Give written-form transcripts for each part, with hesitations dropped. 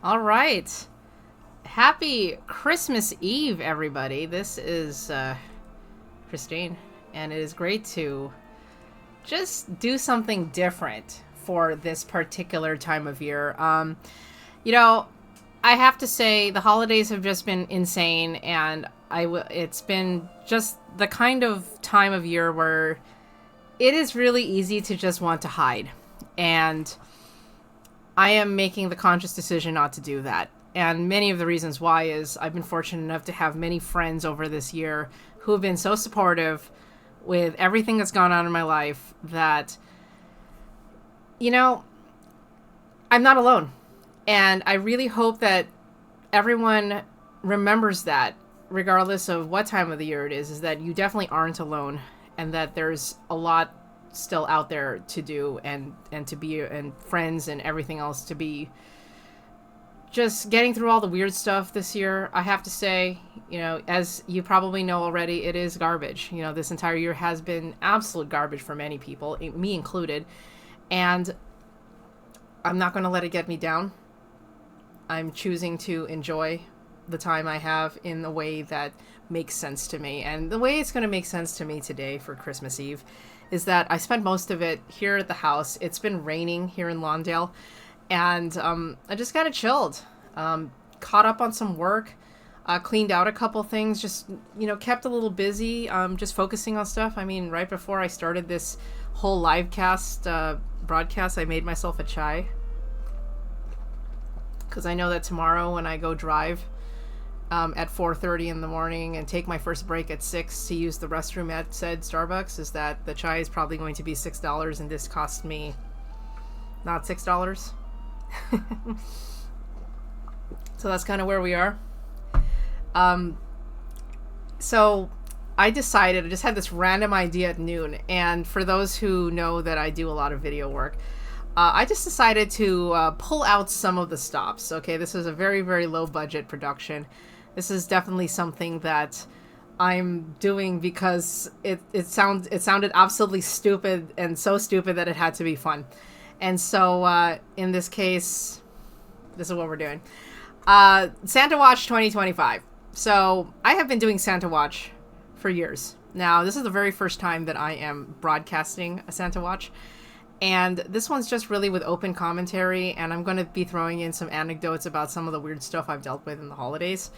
All right. Happy Christmas Eve, everybody. This is Christine, and it is great to just do something different for this particular time of year. You know, I have to say the holidays have just been insane, and it's been just the kind of time of year where it is really easy to just want to hide. And I am making the conscious decision not to do that. And many of the reasons why is I've been fortunate enough to have many friends over this year who have been so supportive with everything that's gone on in my life that, you know, I'm not alone. And I really hope that everyone remembers that, regardless of what time of the year it is that you definitely aren't alone, and that there's a lot still out there to do, and to be, and friends and everything else to be. Just getting through all the weird stuff this year, I have to say, as you probably know already, it is garbage. This entire year has been absolute garbage for many people, me included. And I'm not going to let it get me down. I'm choosing to enjoy the time I have in the way that makes sense to me. And the way it's going to make sense to me today for Christmas Eve is that I spent most of it here at the house. It's been raining here in Lawndale. And I just kind of chilled, caught up on some work, cleaned out a couple things, just, kept a little busy, just focusing on stuff. I mean, right before I started this whole live cast broadcast, I made myself a chai. Because I know that tomorrow when I go drive at 4:30 in the morning and take my first break at 6 to use the restroom at said Starbucks, is that the chai is probably going to be $6, and this cost me not $6. So that's kind of where we are. So I decided, I just had this random idea at noon, and for those who know that I do a lot of video work, I just decided to pull out some of the stops. Okay, this is a very, very low budget production. This is definitely something that I'm doing because it sounded absolutely stupid, and so stupid that it had to be fun. And so, in this case, this is what we're doing. Santa Watch 2025. So, I have been doing Santa Watch for years. Now, this is the very first time that I am broadcasting a Santa Watch. And this one's just really with open commentary, and I'm going to be throwing in some anecdotes about some of the weird stuff I've dealt with in the holidays.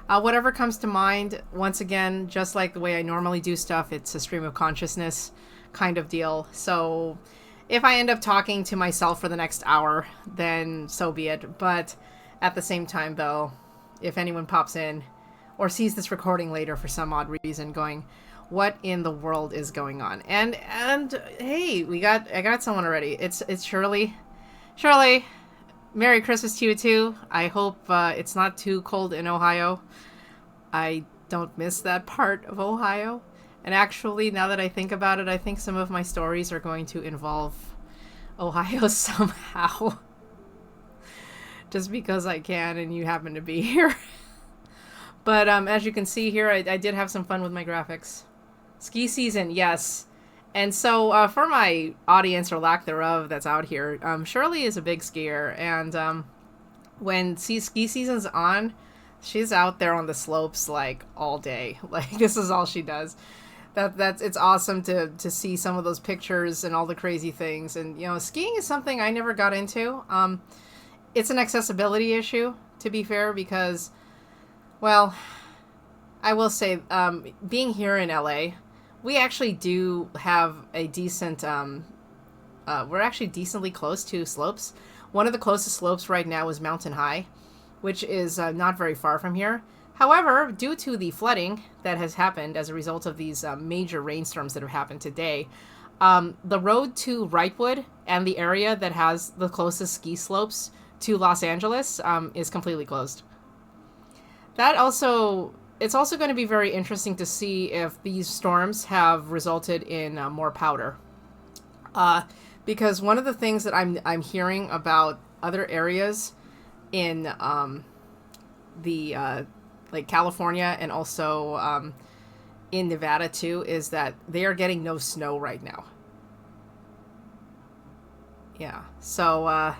Whatever comes to mind, once again, just like the way I normally do stuff, it's a stream of consciousness kind of deal. So if I end up talking to myself for the next hour, then so be it. But at the same time, though, if anyone pops in or sees this recording later for some odd reason going, what in the world is going on? And hey, I got someone already. It's Shirley. Shirley, Merry Christmas to you too. I hope it's not too cold in Ohio. I don't miss that part of Ohio. And actually, now that I think about it, I think some of my stories are going to involve Ohio somehow. Just because I can and you happen to be here. But as you can see here, I did have some fun with my graphics. Ski season, yes. And so for my audience, or lack thereof, that's out here, Shirley is a big skier. And when ski season's on, she's out there on the slopes like all day. Like, this is all she does. It's awesome to see some of those pictures and all the crazy things. And skiing is something I never got into. It's an accessibility issue, to be fair, because, well, I will say, being here in LA, we actually do have a decent we're actually decently close to slopes. One of the closest slopes right now is Mountain High, which is not very far from here. However, due to the flooding that has happened as a result of these major rainstorms that have happened today, the road to Wrightwood and the area that has the closest ski slopes to Los Angeles is completely closed. It's also going to be very interesting to see if these storms have resulted in more powder. Because one of the things that I'm hearing about other areas in the like California and also in Nevada too, is that they are getting no snow right now. Yeah. So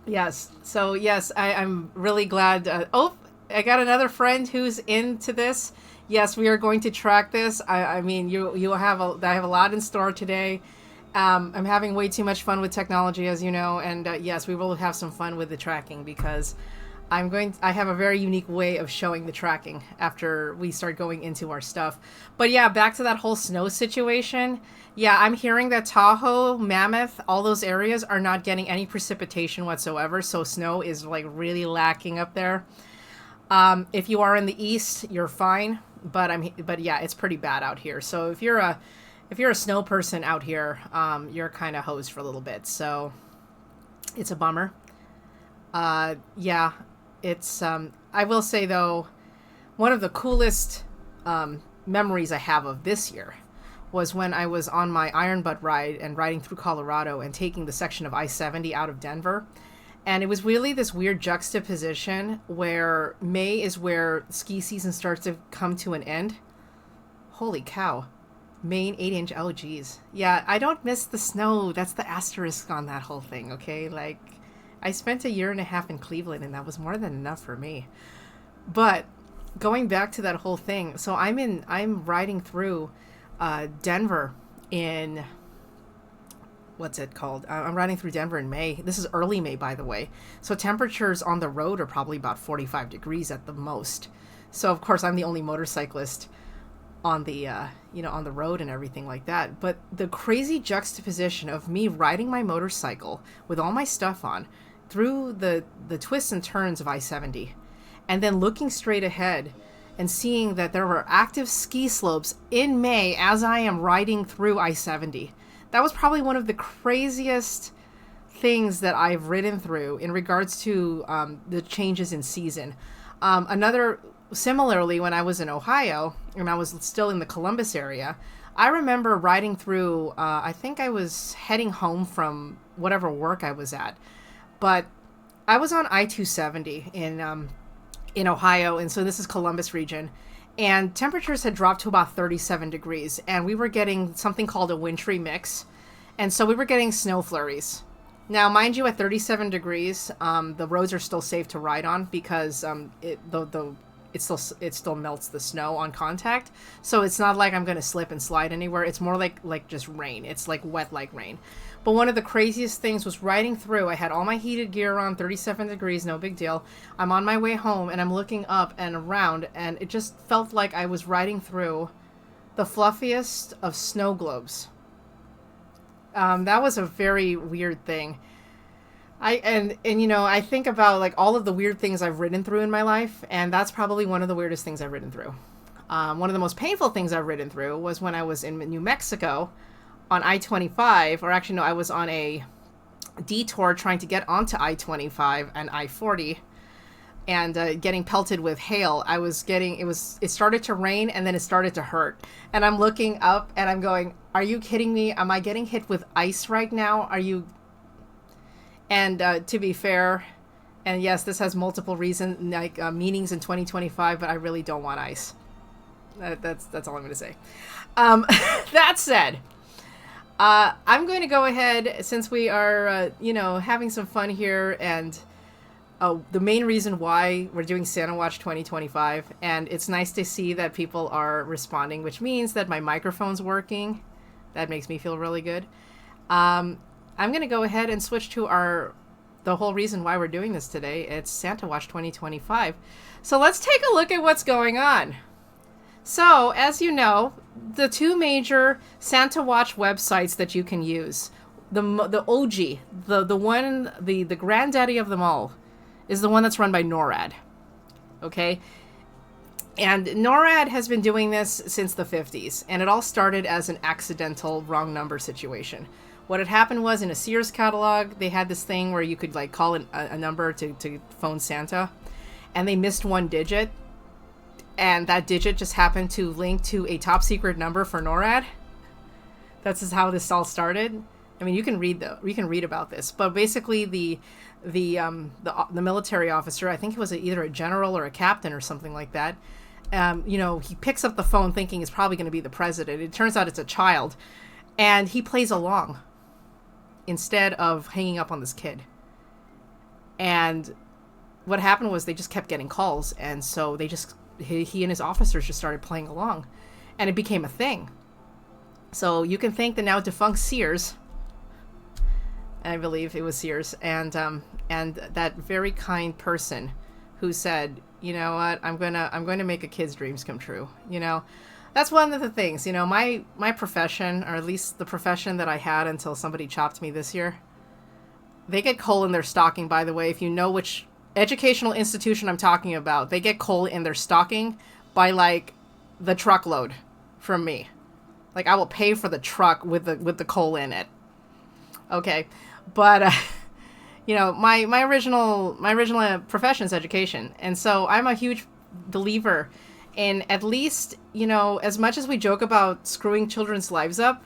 Yes. So yes, I'm really glad. I got another friend who's into this. Yes, we are going to track this. I mean, you have I have a lot in store today. I'm having way too much fun with technology, as you know, and yes, we will have some fun with the tracking because I have a very unique way of showing the tracking after we start going into our stuff. But yeah, back to that whole snow situation. Yeah, I'm hearing that Tahoe, Mammoth, all those areas are not getting any precipitation whatsoever. So snow is like really lacking up there. If you are in the east, you're fine. But yeah, it's pretty bad out here. So if you're a snow person out here, you're kind of hosed for a little bit. So it's a bummer. Yeah, it's I will say though, one of the coolest memories I have of this year was when I was on my Iron Butt ride and riding through Colorado and taking the section of I-70 out of Denver. And it was really this weird juxtaposition where May is where ski season starts to come to an end. Holy cow. Maine 8-inch. Oh, geez. Yeah, I don't miss the snow. That's the asterisk on that whole thing, okay? Like, I spent a year and a half in Cleveland, and that was more than enough for me. But going back to that whole thing, so I'm riding through Denver in, what's it called? I'm riding through Denver in May. This is early May, by the way. So temperatures on the road are probably about 45 degrees at the most. So of course I'm the only motorcyclist on the on the road and everything like that. But the crazy juxtaposition of me riding my motorcycle with all my stuff on through the twists and turns of I-70 and then looking straight ahead and seeing that there were active ski slopes in May as I am riding through I-70. That was probably one of the craziest things that I've ridden through in regards to the changes in season. Similarly, when I was in Ohio and I was still in the Columbus area, I remember riding through, I think I was heading home from whatever work I was at, but I was on I-270 in Ohio, and so this is Columbus region, and temperatures had dropped to about 37 degrees, and we were getting something called a wintry mix, and so we were getting snow flurries. Now, mind you, at 37 degrees, the roads are still safe to ride on because it still melts the snow on contact, so it's not like I'm going to slip and slide anywhere. It's more like just rain. It's like wet like rain. But one of the craziest things was riding through. I had all my heated gear on, 37 degrees, no big deal. I'm on my way home, and I'm looking up and around, and it just felt like I was riding through the fluffiest of snow globes. That was a very weird thing. I think about like all of the weird things I've ridden through in my life, and that's probably one of the weirdest things I've ridden through. One of the most painful things I've ridden through was when I was in New Mexico on I-25, or actually no, I was on a detour trying to get onto I-25 and I-40 and getting pelted with hail. It started to rain and then it started to hurt. And I'm looking up and I'm going, are you kidding me? Am I getting hit with ice right now? And to be fair, and yes, this has multiple reasons, like meanings in 2025, but I really don't want ice. That's all I'm going to say. That said, I'm going to go ahead, since we are, having some fun here, and the main reason why we're doing Santa Watch 2025, and it's nice to see that people are responding, which means that my microphone's working. That makes me feel really good. I'm going to go ahead and switch to the whole reason why we're doing this today. It's Santa Watch 2025. So let's take a look at what's going on. So, as you know, the two major Santa Watch websites that you can use, the OG, the granddaddy of them all, is the one that's run by NORAD. Okay? And NORAD has been doing this since the 50s, and it all started as an accidental wrong number situation. What had happened was, in a Sears catalog, they had this thing where you could like call a number to phone Santa, and they missed one digit, and that digit just happened to link to a top secret number for NORAD. That's just how this all started. I mean, you can read about this, but basically the military officer, I think he was either a general or a captain or something like that. He picks up the phone thinking it's probably going to be the president. It turns out it's a child, and he plays along instead of hanging up on this kid. And what happened was they just kept getting calls, and so he and his officers just started playing along, and it became a thing. So you can thank the now defunct Sears. I believe it was Sears, and that very kind person who said, you know what, I'm going to make a kid's dreams come true. You know, that's one of the things. You know, my profession, or at least the profession that I had until somebody chopped me this year. They get coal in their stocking, by the way. If you know which educational institution I'm talking about, they get coal in their stocking by like the truckload from me. Like, I will pay for the truck with the coal in it. Okay, but you know, my original profession is education, and so I'm a huge believer in, at least, you know, as much as we joke about screwing children's lives up,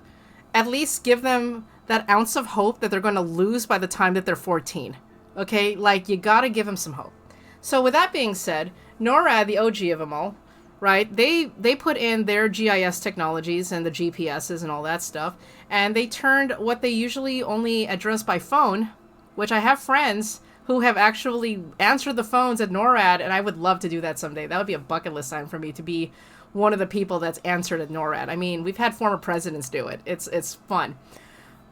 at least give them that ounce of hope that they're going to lose by the time that they're 14. Okay, like, you got to give them some hope. So with that being said, NORAD, the OG of them all, right? They put in their GIS technologies and the GPSs and all that stuff, and they turned what they usually only address by phone, which I have friends who have actually answered the phones at NORAD, and I would love to do that someday. That would be a bucket list item for me, to be one of the people that's answered at NORAD. I mean, we've had former presidents do it. It's fun.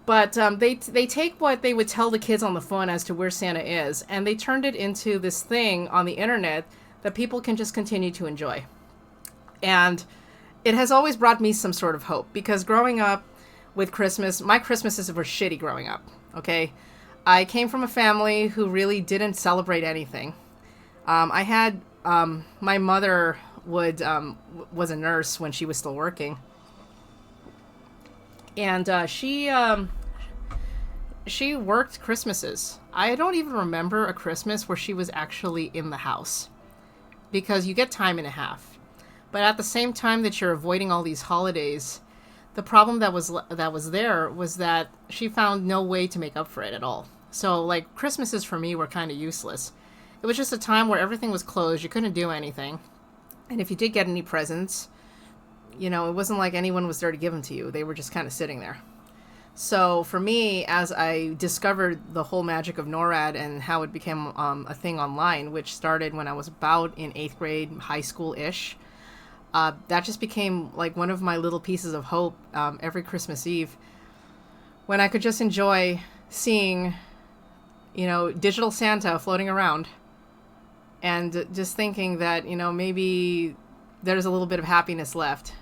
But they take what they would tell the kids on the phone as to where Santa is, and they turned it into this thing on the internet that people can just continue to enjoy. And it has always brought me some sort of hope, because growing up with Christmas, my Christmases were shitty growing up, okay? I came from a family who really didn't celebrate anything. I had, my mother was a nurse when she was still working. And she worked Christmases. I don't even remember a Christmas where she was actually in the house, because you get time and a half. But at the same time that you're avoiding all these holidays, the problem that was there was that she found no way to make up for it at all. So, like, Christmases for me were kind of useless. It was just a time where everything was closed. You couldn't do anything. And if you did get any presents, you know, it wasn't like anyone was there to give them to you. They were just kind of sitting there. So for me, as I discovered the whole magic of NORAD and how it became a thing online, which started when I was about in 8th grade, high school-ish, that just became like one of my little pieces of hope every Christmas Eve, when I could just enjoy seeing, you know, digital Santa floating around, and just thinking that, you know, maybe there's a little bit of happiness left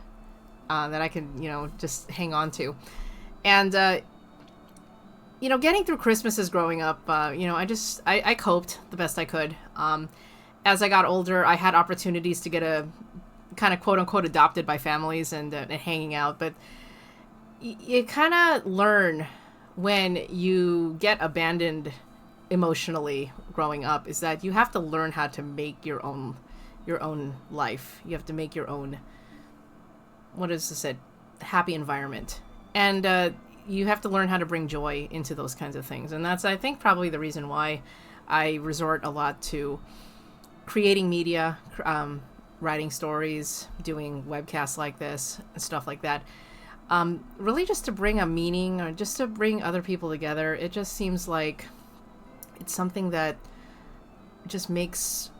that I can, you know, just hang on to. And, you know, getting through Christmases growing up, you know, I coped the best I could. As I got older, I had opportunities to get a kind of quote unquote adopted by families and hanging out. But you kind of learn when you get abandoned emotionally growing up, is that you have to learn how to make your own life. You have to make your own, what is this, happy environment. And you have to learn how to bring joy into those kinds of things. And that's, I think, probably the reason why I resort a lot to creating media, writing stories, doing webcasts like this, and stuff like that. Really just to bring a meaning, or just to bring other people together. It just seems like it's something that just makes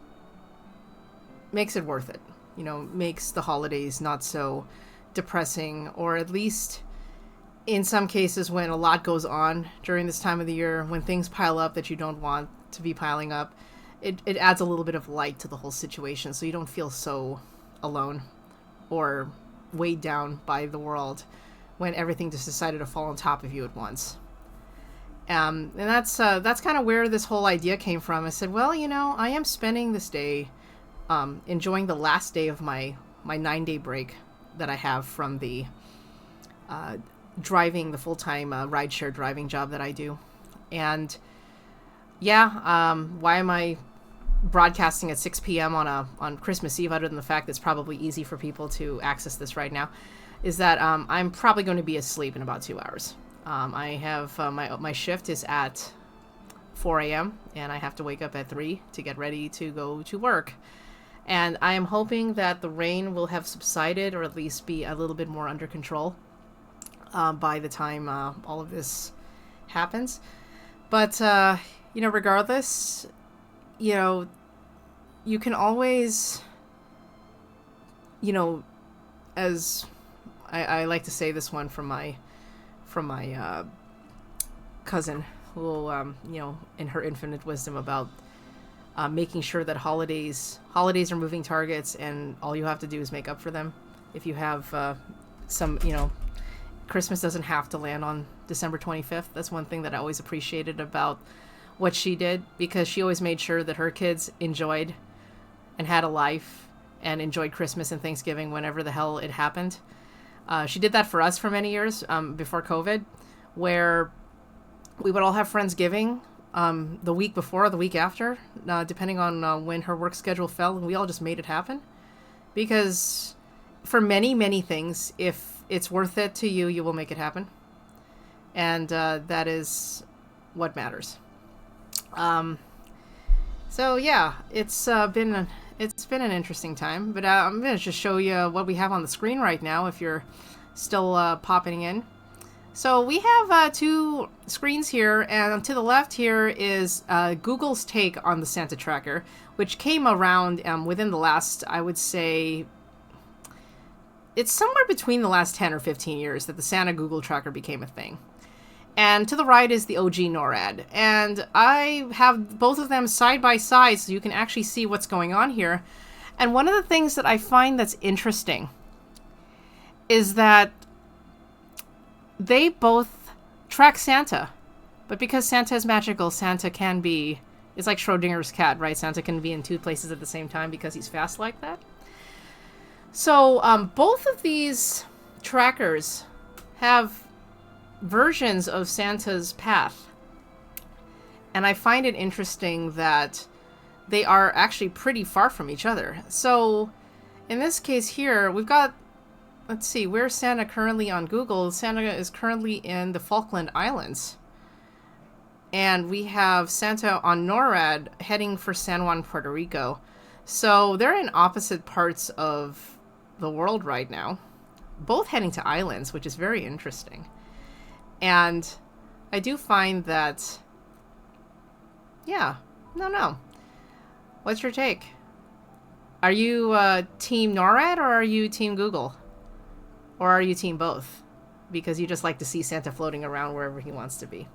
it worth it. You know, makes the holidays not so depressing, or at least in some cases when a lot goes on during this time of the year, when things pile up that you don't want to be piling up, it adds a little bit of light to the whole situation, so you don't feel so alone or weighed down by the world when everything just decided to fall on top of you at once. And that's kind of where this whole idea came from. I said, well, you know, I am spending this day enjoying the last day of my 9-day break that I have from the driving, the full-time rideshare driving job that I do. And yeah, why am I broadcasting at 6 p.m. on Christmas Eve, other than the fact that it's probably easy for people to access this right now, is that I'm probably going to be asleep in about 2 hours. I have my shift is at 4 a.m. and I have to wake up at 3 to get ready to go to work. And I am hoping that the rain will have subsided, or at least be a little bit more under control by the time all of this happens. But regardless, you know, you can always, as I like to say this one from my cousin, who in her infinite wisdom about making sure that holidays are moving targets, and all you have to do is make up for them. If you have some, Christmas doesn't have to land on December 25th. That's one thing that I always appreciated about what she did, because she always made sure that her kids enjoyed and had a life and enjoyed Christmas and Thanksgiving whenever the hell it happened. She did that for us for many years before COVID, where we would all have Friendsgiving the week before or the week after, depending on when her work schedule fell, and we all just made it happen. Because for many, many things, if it's worth it to you, you will make it happen. And that is what matters. So yeah, it's been an interesting time, but I'm going to just show you what we have on the screen right now if you're still popping in. So we have two screens here, and to the left here is Google's take on the Santa tracker, which came around within the last, I would say, it's somewhere between the last 10 or 15 years that the Santa Google tracker became a thing. And to the right is the OG NORAD. And I have both of them side by side so you can actually see what's going on here. And one of the things that I find that's interesting is that they both track Santa. But because Santa is magical, Santa can be, it's like Schrodinger's cat, right? Santa can be in two places at the same time because he's fast like that. So both of these trackers have versions of Santa's path. And I find it interesting that they are actually pretty far from each other. So in this case here, we've got, let's see, where's Santa currently on Google? Santa is currently in the Falkland Islands. And we have Santa on NORAD heading for San Juan, Puerto Rico. So they're in opposite parts of the world right now, both heading to islands, which is very interesting. And I do find that, yeah, no. What's your take? Are you team NORAD or are you team Google? Or are you team both? Because you just like to see Santa floating around wherever he wants to be.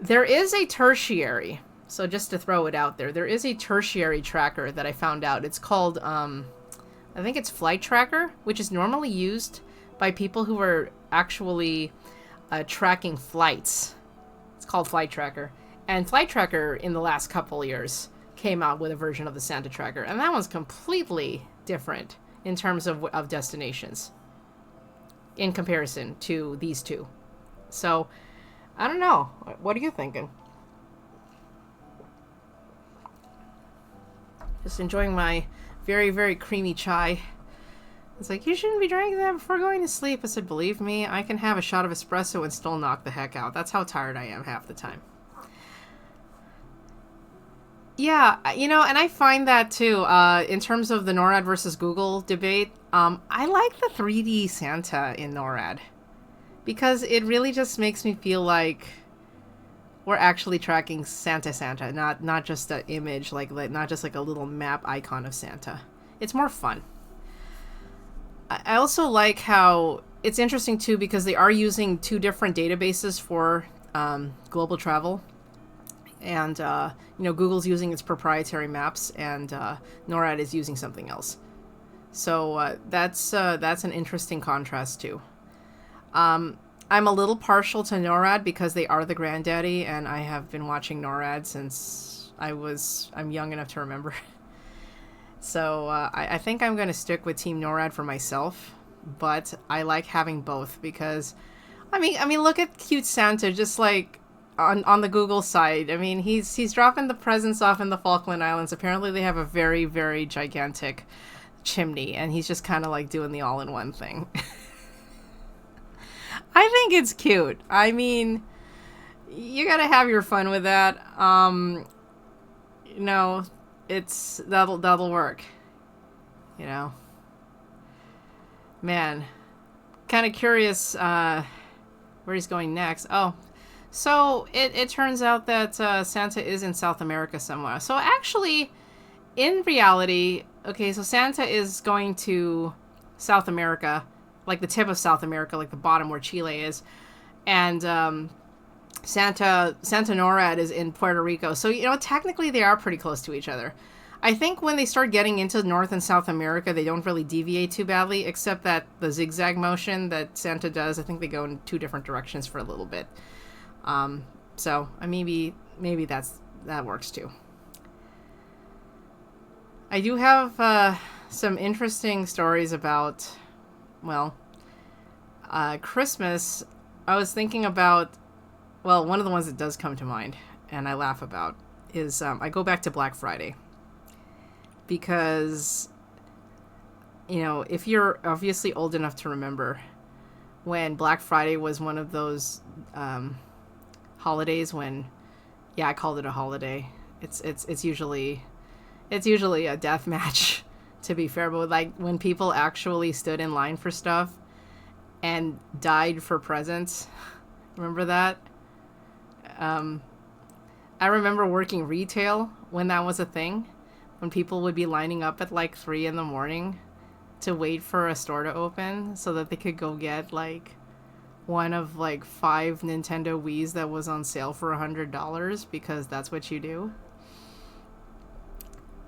There is a tertiary, so just to throw it out there, there is a tertiary tracker that I found out. It's called, I think it's Flight Tracker, which is normally used by people who are actually tracking flights. It's called Flight Tracker. And Flight Tracker in the last couple of years came out with a version of the Santa tracker, and that one's completely different in terms of destinations in comparison to these two. So I don't know, what are you thinking? Just enjoying my very, very creamy chai. It's like, you shouldn't be drinking that before going to sleep. I said, believe me, I can have a shot of espresso and still knock the heck out. That's how tired I am half the time. Yeah, and I find that too, in terms of the NORAD versus Google debate, I like the 3D Santa in NORAD. Because it really just makes me feel like we're actually tracking Santa, not just an image, like not just like a little map icon of Santa. It's more fun. I also like how it's interesting too, because they are using two different databases for global travel, and Google's using its proprietary maps, and NORAD is using something else. So that's an interesting contrast too. I'm a little partial to NORAD because they are the granddaddy, and I have been watching NORAD since I'm young enough to remember. So I think I'm going to stick with Team NORAD for myself, but I like having both because, I mean, look at cute Santa, just like on the Google side. I mean, he's dropping the presents off in the Falkland Islands. Apparently, they have a very, very gigantic chimney, and he's just kind of like doing the all-in-one thing. I think it's cute. I mean, you gotta have your fun with that. That'll work. Man, kind of curious where he's going next. Oh, So it turns out that Santa is in South America somewhere. So actually, in reality, okay, so Santa is going to South America, like the tip of South America, like the bottom where Chile is, and Santa NORAD is in Puerto Rico. So technically they are pretty close to each other. I think when they start getting into North and South America, they don't really deviate too badly, except that the zigzag motion that Santa does, I think they go in two different directions for a little bit. So maybe that works too. I do have some interesting stories about, well, Christmas. I was thinking about, well, one of the ones that does come to mind and I laugh about is I go back to Black Friday. Because, if you're obviously old enough to remember when Black Friday was one of those holidays when, yeah, I called it a holiday. It's usually a death match, to be fair, but like when people actually stood in line for stuff and died for presents. Remember that? I remember working retail when that was a thing. When people would be lining up at like 3 a.m. to wait for a store to open so that they could go get like one of like 5 Nintendo Wiis that was on sale for $100 because that's what you do.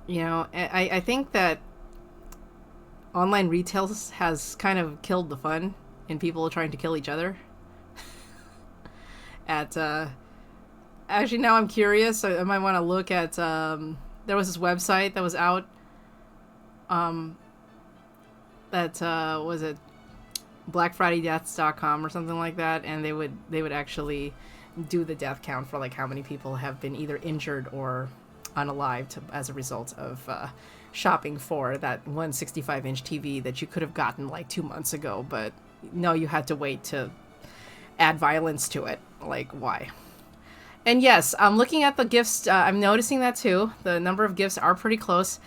I think that online retail has kind of killed the fun in people trying to kill each other. Actually, now I'm curious. I might want to look at there was this website that was out that was it blackfridaydeaths.com or something like that, and they would actually do the death count for like how many people have been either injured or unalived as a result of shopping for that 165-inch TV that you could have gotten like 2 months ago, but no, you had to wait to add violence to it. Like, why? And yes, I'm looking at the gifts. I'm noticing that too. The number of gifts are pretty close.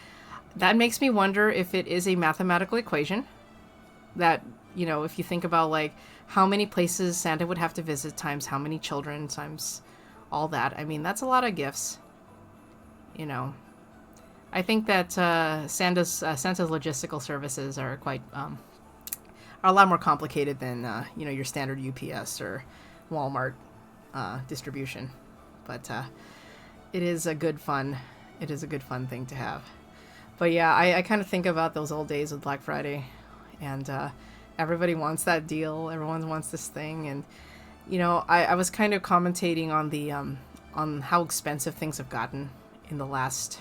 That makes me wonder if it is a mathematical equation. That, if you think about like how many places Santa would have to visit times how many children times all that. I mean, that's a lot of gifts. I think that Santa's logistical services are quite are a lot more complicated than your standard UPS or Walmart distribution. But it is a good fun thing to have. But yeah, I kind of think about those old days with Black Friday, and everybody wants that deal. Everyone wants this thing, and I was kind of commentating on the on how expensive things have gotten in the last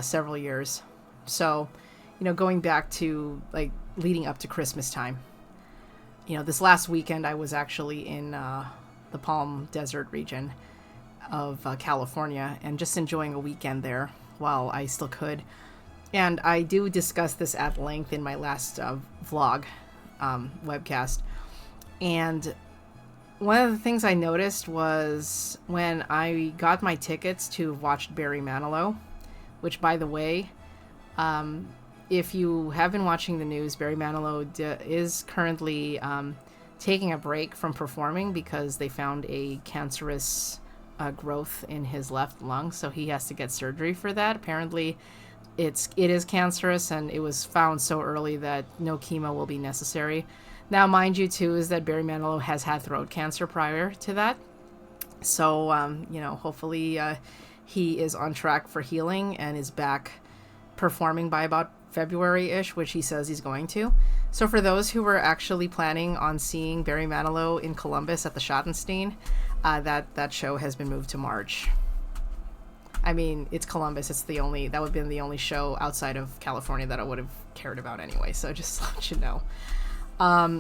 several years. So, going back to like leading up to Christmas time. This last weekend I was actually in the Palm Desert region of California and just enjoying a weekend there while I still could. And I do discuss this at length in my last vlog webcast. And one of the things I noticed was when I got my tickets to watch Barry Manilow, which, by the way, if you have been watching the news, Barry Manilow is currently taking a break from performing because they found a cancerous growth in his left lung, so he has to get surgery for that. Apparently, it is cancerous, and it was found so early that no chemo will be necessary. Now, mind you, too, is that Barry Manilow has had throat cancer prior to that, so hopefully he is on track for healing and is back performing by about February-ish, which he says he's going to. So for those who were actually planning on seeing Barry Manilow in Columbus at the Schottenstein, that show has been moved to March. I mean, it's Columbus. That would have been the only show outside of California that I would have cared about anyway. So just to let you know.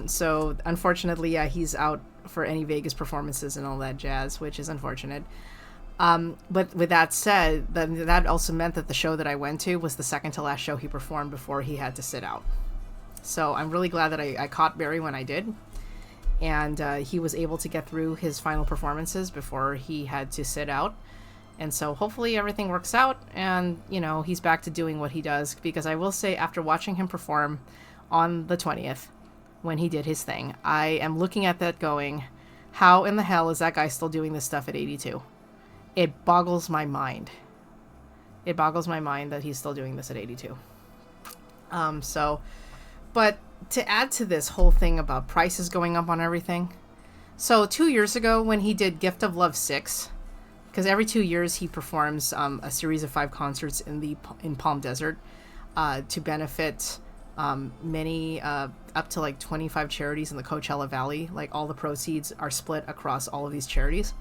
So unfortunately, yeah, he's out for any Vegas performances and all that jazz, which is unfortunate. But with that said, that also meant that the show that I went to was the second to last show he performed before he had to sit out. So I'm really glad that I caught Barry when I did. And he was able to get through his final performances before he had to sit out. And so hopefully everything works out and, he's back to doing what he does. Because I will say, after watching him perform on the 20th, when he did his thing, I am looking at that going, How in the hell is that guy still doing this stuff at 82? It boggles my mind. It boggles my mind that he's still doing this at 82. But to add to this whole thing about prices going up on everything. So 2 years ago when he did Gift of Love 6, because every 2 years he performs a series of 5 concerts in Palm Desert to benefit many up to like 25 charities in the Coachella Valley. Like all the proceeds are split across all of these charities.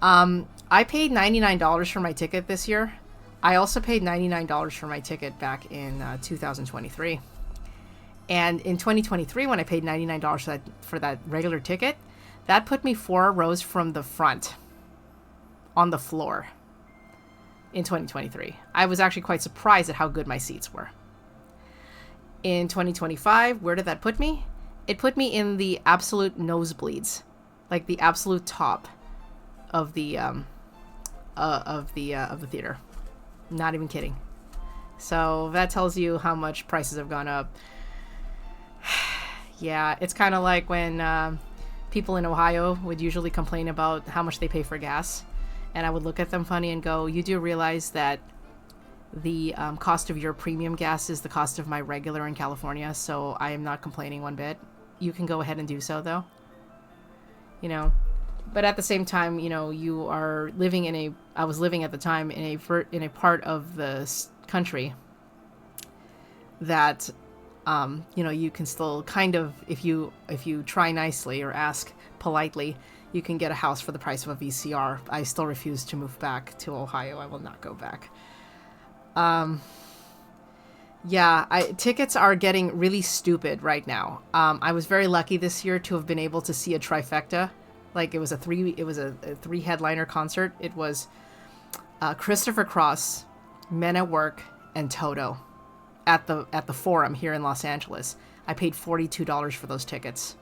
I paid $99 for my ticket this year. I also paid $99 for my ticket back in 2023. And in 2023, when I paid $99 for that regular ticket, that put me 4 rows from the front on the floor in 2023. I was actually quite surprised at how good my seats were. In 2025, where did that put me? It put me in the absolute nosebleeds, like the absolute top of the theater. Not even kidding. So that tells you how much prices have gone up. Yeah, it's kind of like when people in Ohio would usually complain about how much they pay for gas. And I would look at them funny and go, you do realize that the cost of your premium gas is the cost of my regular in California, so I am not complaining one bit. You can go ahead and do so, though. You know, but at the same time, you know, you are living I was living at the time in a part of the country that, you know, you can still kind of, if you try nicely or ask politely, you can get a house for the price of a VCR. I still refuse to move back to Ohio. I will not go back. Yeah, tickets are getting really stupid right now. I was very lucky this year to have been able to see a trifecta. Like it was a 3 headliner concert. It was Christopher Cross, Men at Work, and Toto at the Forum here in Los Angeles. I paid $42 for those tickets.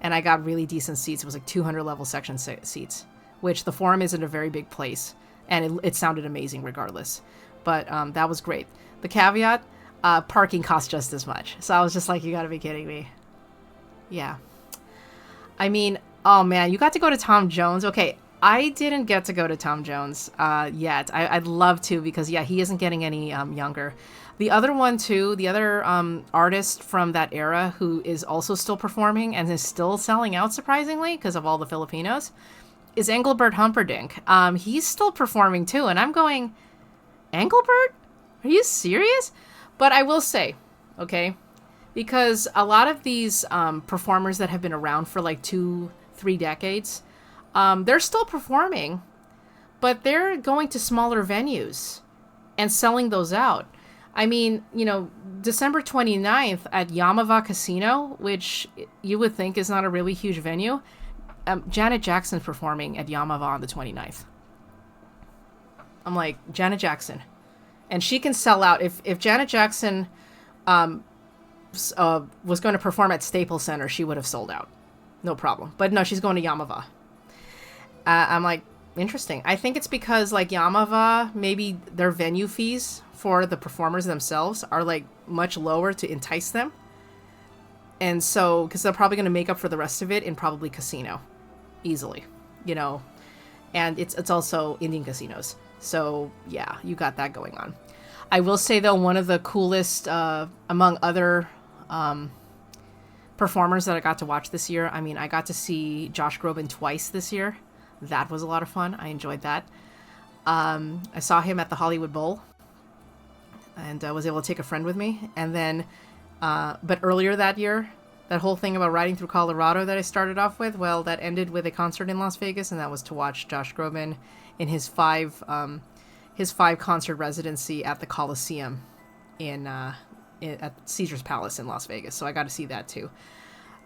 And I got really decent seats. It was like 200 level section seats, which the Forum isn't a very big place. And it sounded amazing regardless. But that was great. The caveat, parking costs just as much. So I was just like, you gotta be kidding me. Yeah. I mean, oh man, you got to go to Tom Jones. Okay, I didn't get to go to Tom Jones yet. I'd love to because, yeah, he isn't getting any younger. The other one, too, the other artist from that era who is also still performing and is still selling out, surprisingly, because of all the Filipinos, is Engelbert Humperdinck. He's still performing, too, and I'm going, Engelbert? Are you serious? But I will say, okay, because a lot of these performers that have been around for like 2-3 decades, they're still performing, but they're going to smaller venues and selling those out. I mean, you know, December 29th at Yamava Casino, which you would think is not a really huge venue, Janet Jackson's performing at Yamava on the 29th. I'm like, Janet Jackson. And she can sell out. If Janet Jackson was going to perform at Staples Center, she would have sold out. No problem. But no, she's going to Yamava. I'm like, interesting. I think it's because, like, Yamava, maybe their venue fees for the performers themselves are, like, much lower to entice them. And so, because they're probably going to make up for the rest of it in probably casino. Easily. You know. And it's also Indian casinos. So, yeah, you got that going on. I will say, though, one of the coolest, among other performers that I got to watch this year, I mean, I got to see Josh Groban twice this year. That was a lot of fun. I enjoyed that. I saw him at the Hollywood Bowl and I was able to take a friend with me. And then, but earlier that year, that whole thing about riding through Colorado that I started off with, well, that ended with a concert in Las Vegas, and that was to watch Josh Groban in his 5 concert residency at the Coliseum at Caesar's Palace in Las Vegas. So I got to see that too.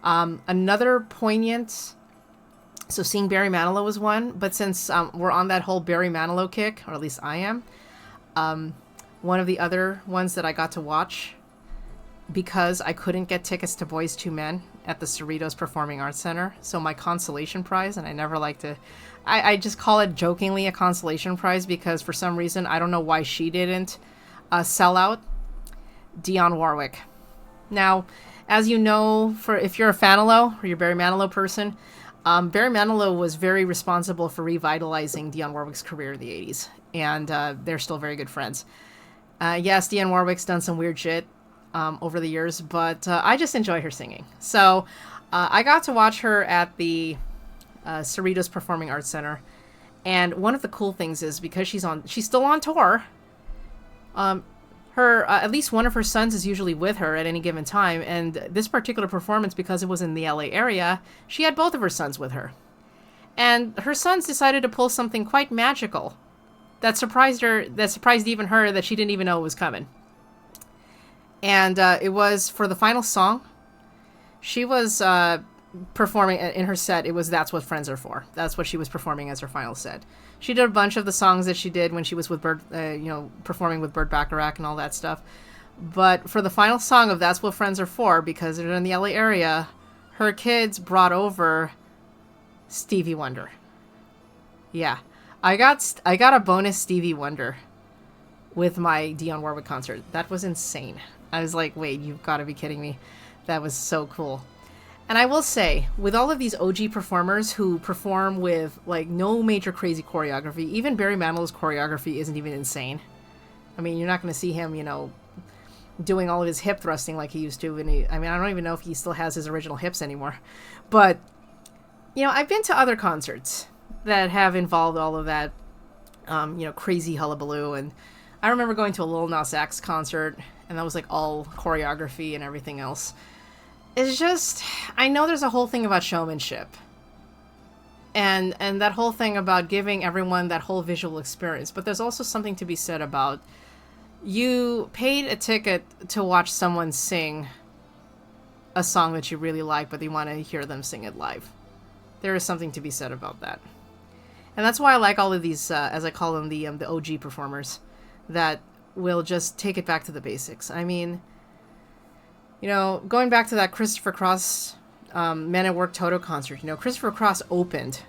Another poignant, so seeing Barry Manilow was one, but since we're on that whole Barry Manilow kick, or at least I am, one of the other ones that I got to watch, because I couldn't get tickets to Boys II Men at the Cerritos Performing Arts Center, so my consolation prize, and I never like to, I just call it jokingly a consolation prize because for some reason, I don't know why she didn't sell out, Dionne Warwick. Now, as you know, if you're a Fanilow or you're a Barry Manilow person, Barry Manilow was very responsible for revitalizing Dionne Warwick's career in the 80s, and they're still very good friends. Yes, Dionne Warwick's done some weird shit over the years, but I just enjoy her singing. So I got to watch her at the Cerritos Performing Arts Center, and one of the cool things is because she's still on tour. Her at least one of her sons is usually with her at any given time, and this particular performance, because it was in the LA area, she had both of her sons with her. And her sons decided to pull something quite magical that surprised her, that surprised even her, that she didn't even know it was coming. And it was for the final song. She was performing in her set. It was That's What Friends Are For. That's what she was performing as her final set. She did a bunch of the songs that she did when she was with Burt, performing with Burt Bacharach and all that stuff. But for the final song of That's What Friends Are For, because they're in the LA area, her kids brought over Stevie Wonder. Yeah, I got a bonus Stevie Wonder with my Dionne Warwick concert. That was insane. I was like, wait, you've got to be kidding me. That was so cool. And I will say, with all of these OG performers who perform with, like, no major crazy choreography, even Barry Manilow's choreography isn't even insane. I mean, you're not going to see him, doing all of his hip thrusting like he used to. And I don't even know if he still has his original hips anymore. But, I've been to other concerts that have involved all of that, crazy hullabaloo. And I remember going to a Lil Nas X concert, and that was, like, all choreography and everything else. It's just, I know there's a whole thing about showmanship. And that whole thing about giving everyone that whole visual experience. But there's also something to be said about, you paid a ticket to watch someone sing a song that you really like, but you want to hear them sing it live. There is something to be said about that. And that's why I like all of these, as I call them, the OG performers, that will just take it back to the basics. I mean, going back to that Christopher Cross Men at Work Toto concert, Christopher Cross opened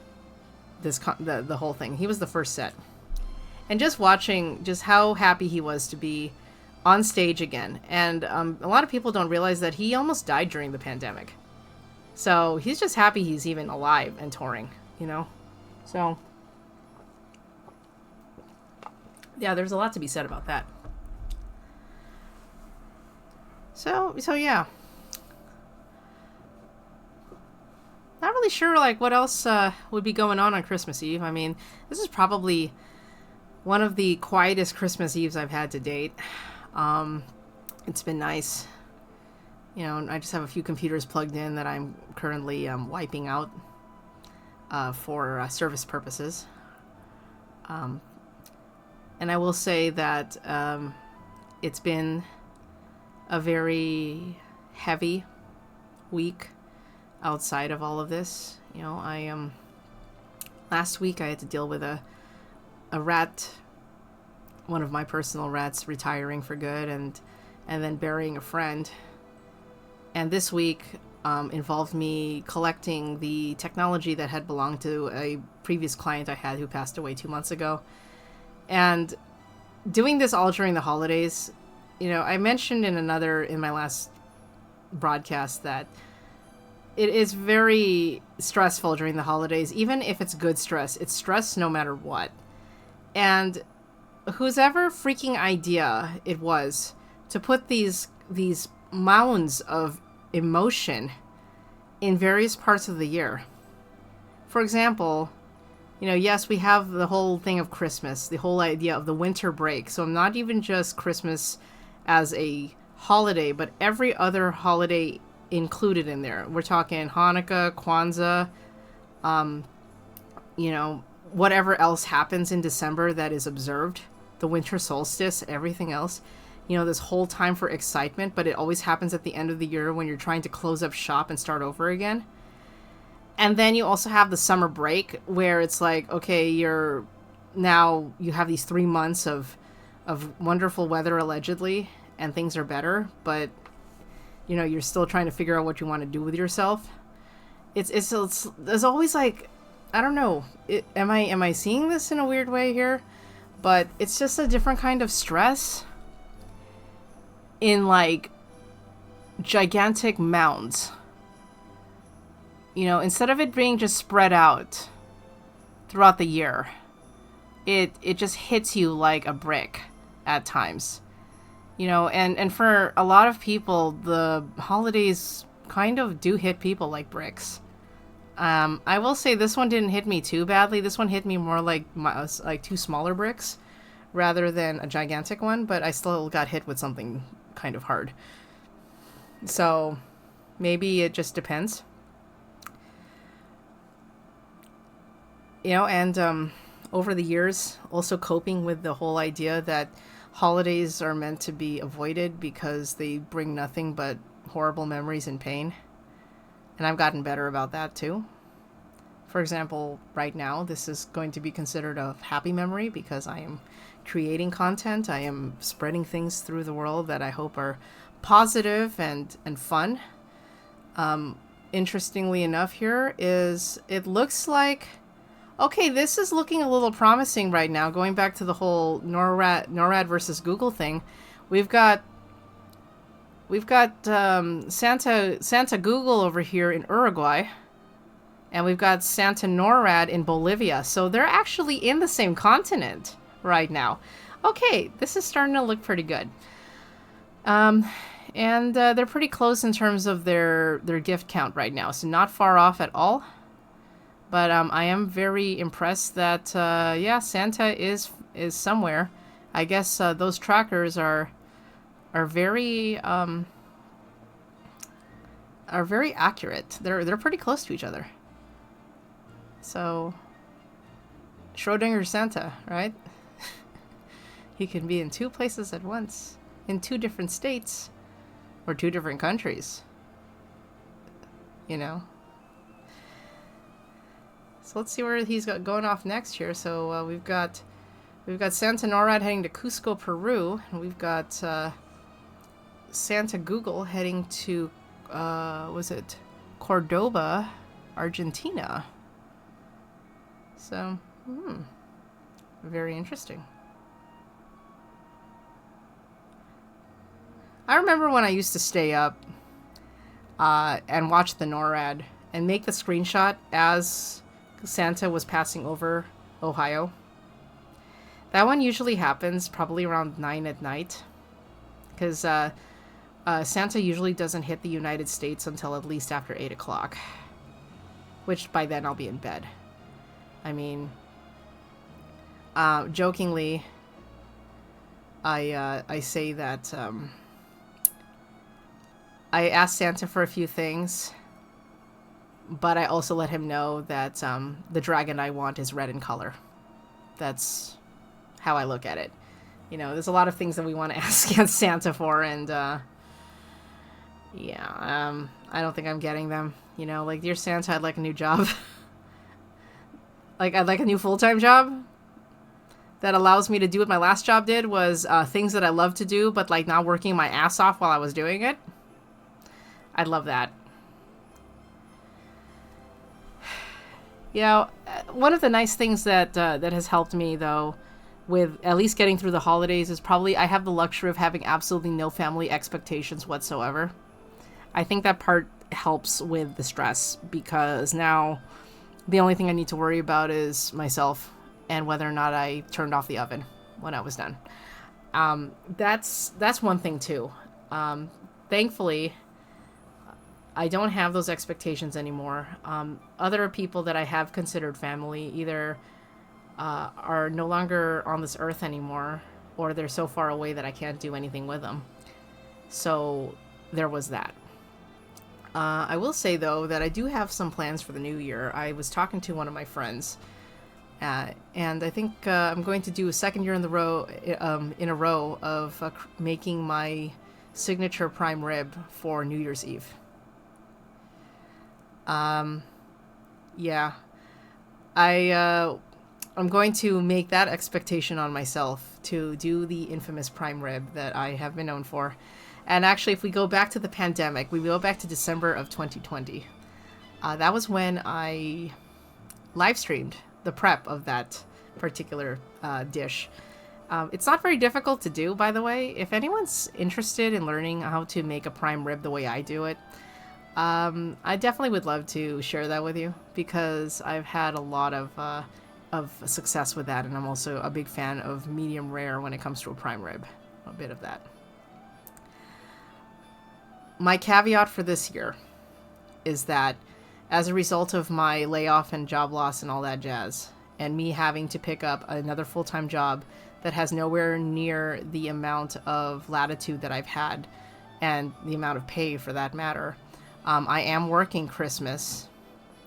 the whole thing. He was the first set. And just watching just how happy he was to be on stage again. And a lot of people don't realize that he almost died during the pandemic. So he's just happy he's even alive and touring, So, yeah, there's a lot to be said about that. So yeah. Not really sure, what else would be going on Christmas Eve. I mean, this is probably one of the quietest Christmas Eves I've had to date. It's been nice. I just have a few computers plugged in that I'm currently wiping out for service purposes. And I will say that it's been a very heavy week outside of all of this. Last week I had to deal with a rat, one of my personal rats, retiring for good, and then burying a friend. And this week involved me collecting the technology that had belonged to a previous client I had who passed away 2 months ago. And doing this all during the holidays, I mentioned in my last broadcast that it is very stressful during the holidays. Even if it's good stress, it's stress no matter what. And whose ever freaking idea it was to put these mounds of emotion in various parts of the year. For example, yes, we have the whole thing of Christmas, the whole idea of the winter break. So not even just Christmas as a holiday, but every other holiday included in there. We're talking Hanukkah, Kwanzaa, whatever else happens in December that is observed, the winter solstice, everything else. This whole time for excitement, but it always happens at the end of the year when you're trying to close up shop and start over again. And then you also have the summer break where it's like, okay, you have these 3 months of wonderful weather allegedly, and things are better, but you're still trying to figure out what you want to do with yourself. It's there's always I don't know. Am I seeing this in a weird way here? But it's just a different kind of stress in gigantic mounds you know, instead of it being just spread out throughout the year, it just hits you like a brick at times. You know, and for a lot of people, the holidays kind of do hit people like bricks. I will say this one didn't hit me too badly. This one hit me more like two smaller bricks rather than a gigantic one, but I still got hit with something kind of hard. So maybe it just depends. You know, and over the years, also coping with the whole idea that holidays are meant to be avoided because they bring nothing but horrible memories and pain. And I've gotten better about that too. For example, right now, this is going to be considered a happy memory because I am creating content. I am spreading things through the world that I hope are positive and fun. Interestingly enough here is it looks like, okay, this is looking a little promising right now. Going back to the whole NORAD versus Google thing, we've got Santa Google over here in Uruguay, and we've got Santa NORAD in Bolivia. So they're actually in the same continent right now. Okay, this is starting to look pretty good. And they're pretty close in terms of their gift count right now, so not far off at all. But I am very impressed that yeah, Santa is somewhere. I guess those trackers are very accurate. They're pretty close to each other. So Schrödinger Santa, right? He can be in two places at once, in two different states, or two different countries. You know. So let's see where he's going off next here. So we've got Santa NORAD heading to Cusco, Peru, and we've got Santa Google heading to was it Cordoba, Argentina. So, very interesting. I remember when I used to stay up and watch the NORAD and make the screenshot as Santa was passing over Ohio. That one usually happens probably around 9 at night, because Santa usually doesn't hit the United States until at least after 8 o'clock, which by then I'll be in bed. I mean, jokingly, I say that I asked Santa for a few things, but I also let him know that the dragon I want is red in color. That's how I look at it. You know, there's a lot of things that we want to ask Santa for, and yeah, I don't think I'm getting them. You know, like, dear Santa, I'd like a new job. Like, I'd like a new full-time job that allows me to do what my last job did, was things that I love to do, but like not working my ass off while I was doing it. I'd love that. You know, one of the nice things that that has helped me, though, with at least getting through the holidays is probably I have the luxury of having absolutely no family expectations whatsoever. I think that part helps with the stress, because now the only thing I need to worry about is myself and whether or not I turned off the oven when I was done. That's one thing too. Thankfully, I don't have those expectations anymore. Other people that I have considered family either are no longer on this earth anymore, or they're so far away that I can't do anything with them. So there was that. I will say, though, that I do have some plans for the new year. I was talking to one of my friends, and I think I'm going to do a second year in a row of making my signature prime rib for New Year's Eve. Yeah, I'm going to make that expectation on myself to do the infamous prime rib that I have been known for. And actually, if we go back to the pandemic, we go back to December of 2020. That was when I live streamed the prep of that particular dish. It's not very difficult to do, by the way. If anyone's interested in learning how to make a prime rib the way I do it, I definitely would love to share that with you because I've had a lot of success with that, and I'm also a big fan of medium rare when it comes to a prime rib. A bit of that. My caveat for this year is that as a result of my layoff and job loss and all that jazz, and me having to pick up another full-time job that has nowhere near the amount of latitude that I've had and the amount of pay for that matter, I am working Christmas.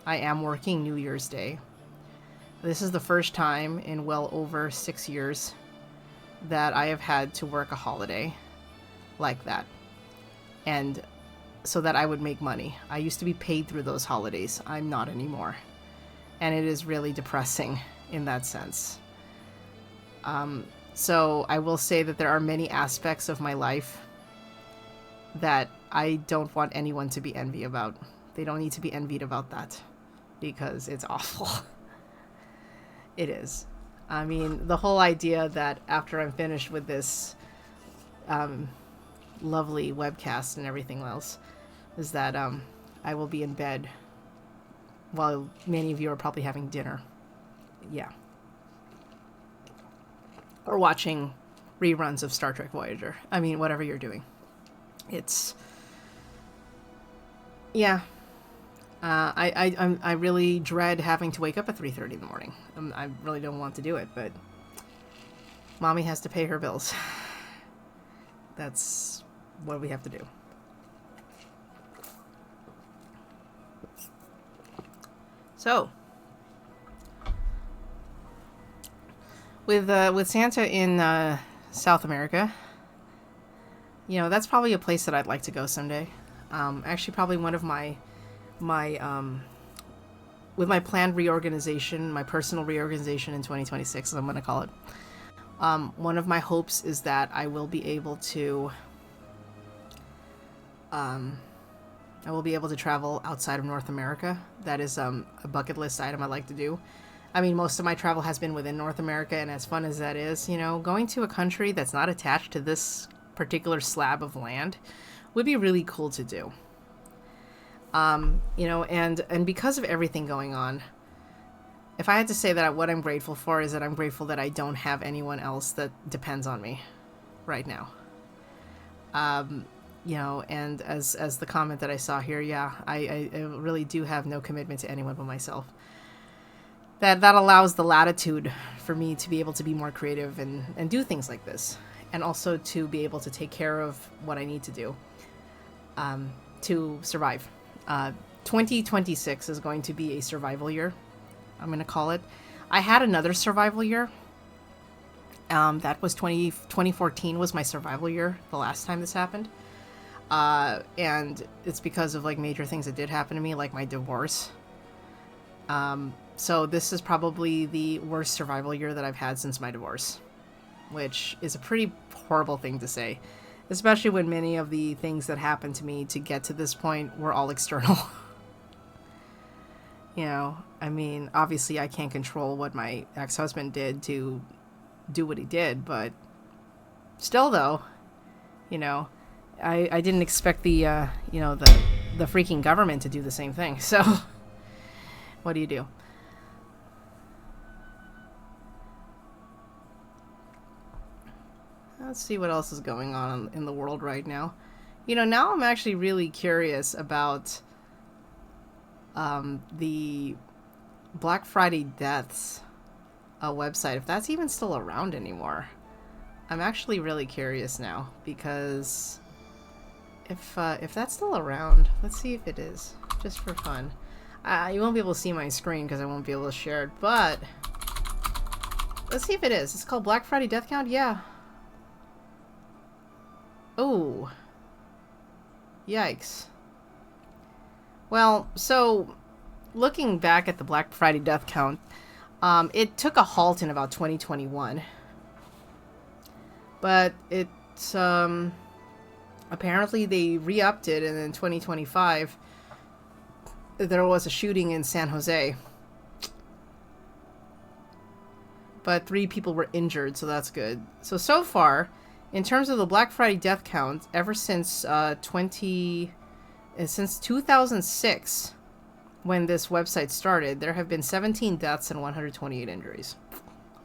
I am working New Year's Day. This is the first time in well over 6 years that I have had to work a holiday like that. And so that I would make money. I used to be paid through those holidays. I'm not anymore. And it is really depressing in that sense. So I will say that there are many aspects of my life that I don't want anyone to be envied about. They don't need to be envied about that because it's awful. It is. I mean, the whole idea that after I'm finished with this lovely webcast and everything else is that I will be in bed while many of you are probably having dinner. Yeah. Or watching reruns of Star Trek Voyager. I mean, whatever you're doing. It's... Yeah. I really dread having to wake up at 3:30 in the morning. I really don't want to do it, but Mommy has to pay her bills. That's what we have to do. So, with Santa in South America, you know, that's probably a place that I'd like to go someday. Actually, probably one of my with my planned reorganization, my personal reorganization in 2026, as I'm going to call it. One of my hopes is that I will be able to travel outside of North America. That is a bucket list item I'd like to do. I mean, most of my travel has been within North America, and as fun as that is, you know, going to a country that's not attached to this particular slab of land would be really cool to do. You know, and because of everything going on, if I had to say that what I'm grateful for is that I'm grateful that I don't have anyone else that depends on me right now. You know, and as the comment that I saw here, yeah, I really do have no commitment to anyone but myself. That allows the latitude for me to be able to be more creative and do things like this. And also to be able to take care of what I need to do to survive. 2026 is going to be a survival year, I'm going to call it. I had another survival year. That was 2014 was my survival year the last time this happened. And it's because of like major things that did happen to me, like my divorce. So this is probably the worst survival year that I've had since my divorce, which is a pretty horrible thing to say, especially when many of the things that happened to me to get to this point were all external. You know, I mean, obviously I can't control what my ex-husband did to do what he did, but still though, you know, I didn't expect the, you know, the freaking government to do the same thing. So what do you do? Let's see what else is going on in the world right now. You know, now I'm actually really curious about the Black Friday Deaths website, if that's even still around anymore. I'm actually really curious now, because if that's still around, let's see if it is, just for fun. You won't be able to see my screen because I won't be able to share it, but let's see if it is. It's called Black Friday Death Count? Yeah. Oh. Yikes. Well, so looking back at the Black Friday Death Count, it took a halt in about 2021. But it's, apparently they re-upped it, and in 2025, there was a shooting in San Jose. But 3 people were injured, so that's good. So far, in terms of the Black Friday death count, ever since And since 2006, when this website started, there have been 17 deaths and 128 injuries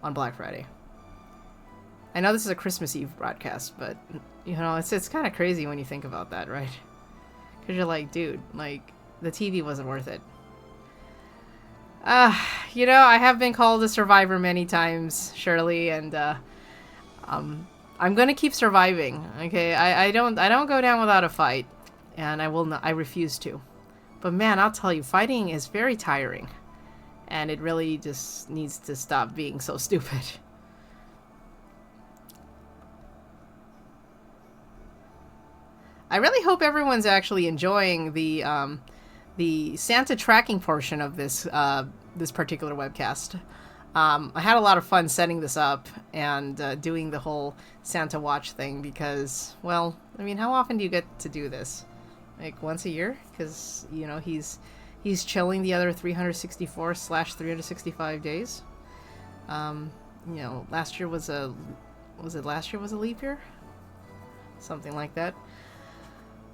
on Black Friday. I know this is a Christmas Eve broadcast, but, you know, it's kind of crazy when you think about that, right? Because you're like, dude, like, the TV wasn't worth it. You know, I have been called a survivor many times, Shirley, and I'm gonna keep surviving. Okay, I don't go down without a fight, and I will not. I refuse to. But man, I'll tell you, fighting is very tiring, and it really just needs to stop being so stupid. I really hope everyone's actually enjoying the Santa tracking portion of this this particular webcast. I had a lot of fun setting this up and doing the whole Santa watch thing because, well, I mean, how often do you get to do this? Like once a year? Because, you know, he's chilling the other 364/365 days. You know, last year was a leap year? Something like that.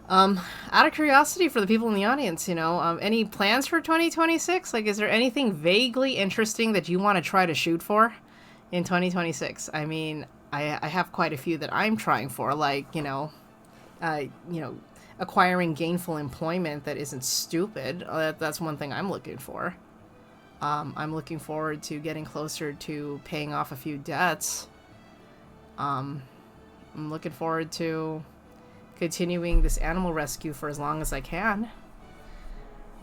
Out of curiosity for the people in the audience, you know, any plans for 2026? Like, is there anything vaguely interesting that you want to try to shoot for in 2026? I mean, I have quite a few that I'm trying for, like, you know, acquiring gainful employment that isn't stupid. That's one thing I'm looking for. I'm looking forward to getting closer to paying off a few debts. I'm looking forward to continuing this animal rescue for as long as I can.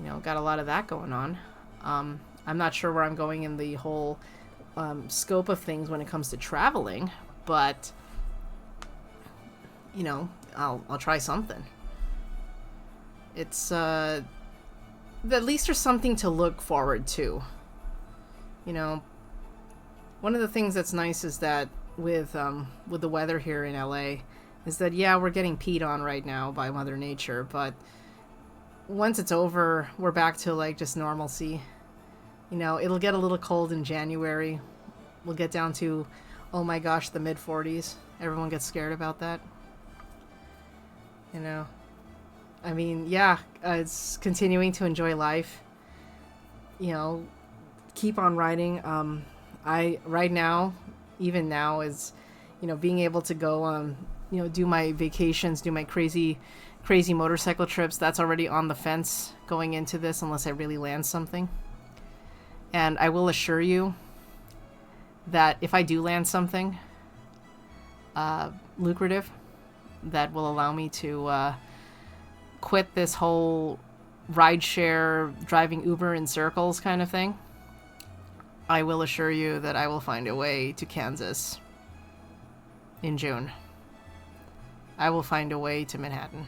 You know, got a lot of that going on. I'm not sure where I'm going in the whole scope of things when it comes to traveling, but you know, I'll try something. It's at least there's something to look forward to. You know, one of the things that's nice is that with the weather here in LA is that, yeah, we're getting peed on right now by Mother Nature, but once it's over, we're back to, like, just normalcy. You know, it'll get a little cold in January. We'll get down to, oh my gosh, the mid-40s. Everyone gets scared about that. You know? I mean, yeah, it's continuing to enjoy life. You know, keep on writing. Right now, even now, is, you know, being able to go on, you know, do my vacations, do my crazy motorcycle trips. That's already on the fence going into this unless I really land something. And I will assure you that if I do land something lucrative that will allow me to quit this whole rideshare driving Uber in circles kind of thing, I will assure you that I will find a way to Kansas in June. I will find a way to Manhattan.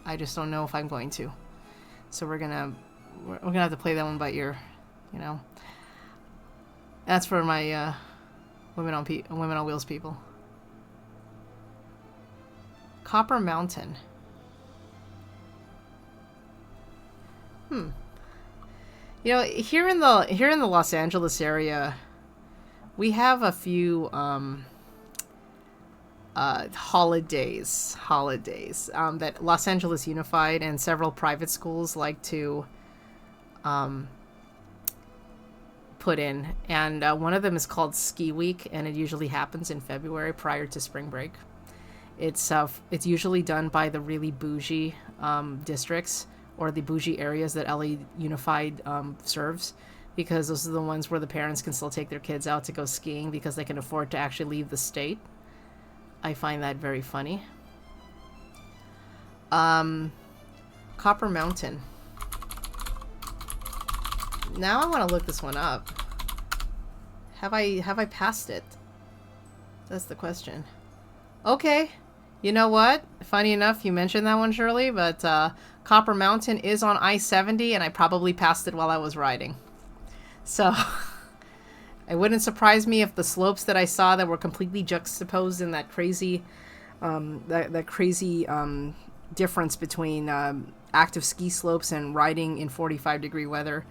I just don't know if I'm going to. So we're gonna have to play that one by ear, you know. That's for my women on wheels people. Copper Mountain. You know, here in the Los Angeles area, we have a few holidays that Los Angeles Unified and several private schools like to put in, and one of them is called Ski Week, and it usually happens in February prior to spring break. It's usually done by the really bougie districts or the bougie areas that LA Unified serves, because those are the ones where the parents can still take their kids out to go skiing because they can afford to actually leave the state. I find that very funny. Copper Mountain. Now I want to look this one up. Have I passed it? That's the question. Okay. You know what? Funny enough, you mentioned that one, Shirley, but Copper Mountain is on I-70, and I probably passed it while I was riding. So it wouldn't surprise me if the slopes that I saw that were completely juxtaposed in that crazy, difference between active ski slopes and riding in 45-degree weather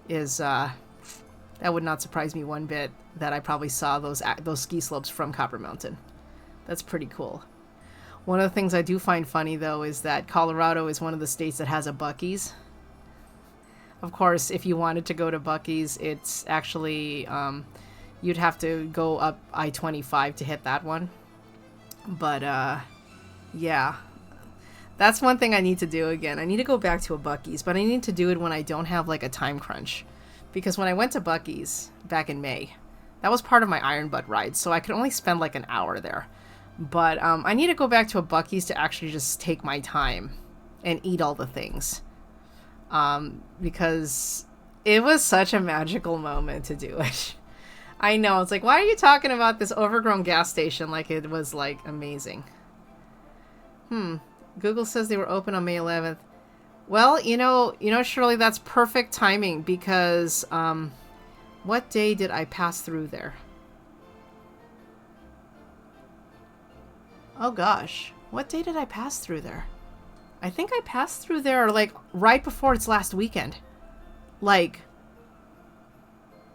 is that would not surprise me one bit that I probably saw those ski slopes from Copper Mountain. That's pretty cool. One of the things I do find funny, though, is that Colorado is one of the states that has a Buc-ee's. Of course, if you wanted to go to Buc-ee's, it's actually, you'd have to go up I-25 to hit that one. But, yeah. That's one thing I need to do again. I need to go back to a Buc-ee's, but I need to do it when I don't have, like, a time crunch. Because when I went to Buc-ee's back in May, that was part of my Iron Butt ride, so I could only spend, like, an hour there. But, I need to go back to a Buc-ee's to actually just take my time and eat all the things. Because it was such a magical moment to do it. I know, it's like, why are you talking about this overgrown gas station like it was, like, amazing? Google says they were open on May 11th. Well, you know, Shirley, that's perfect timing because, what day did I pass through there? Oh gosh, what day did I pass through there? I think I passed through there, like, right before its last weekend. Like,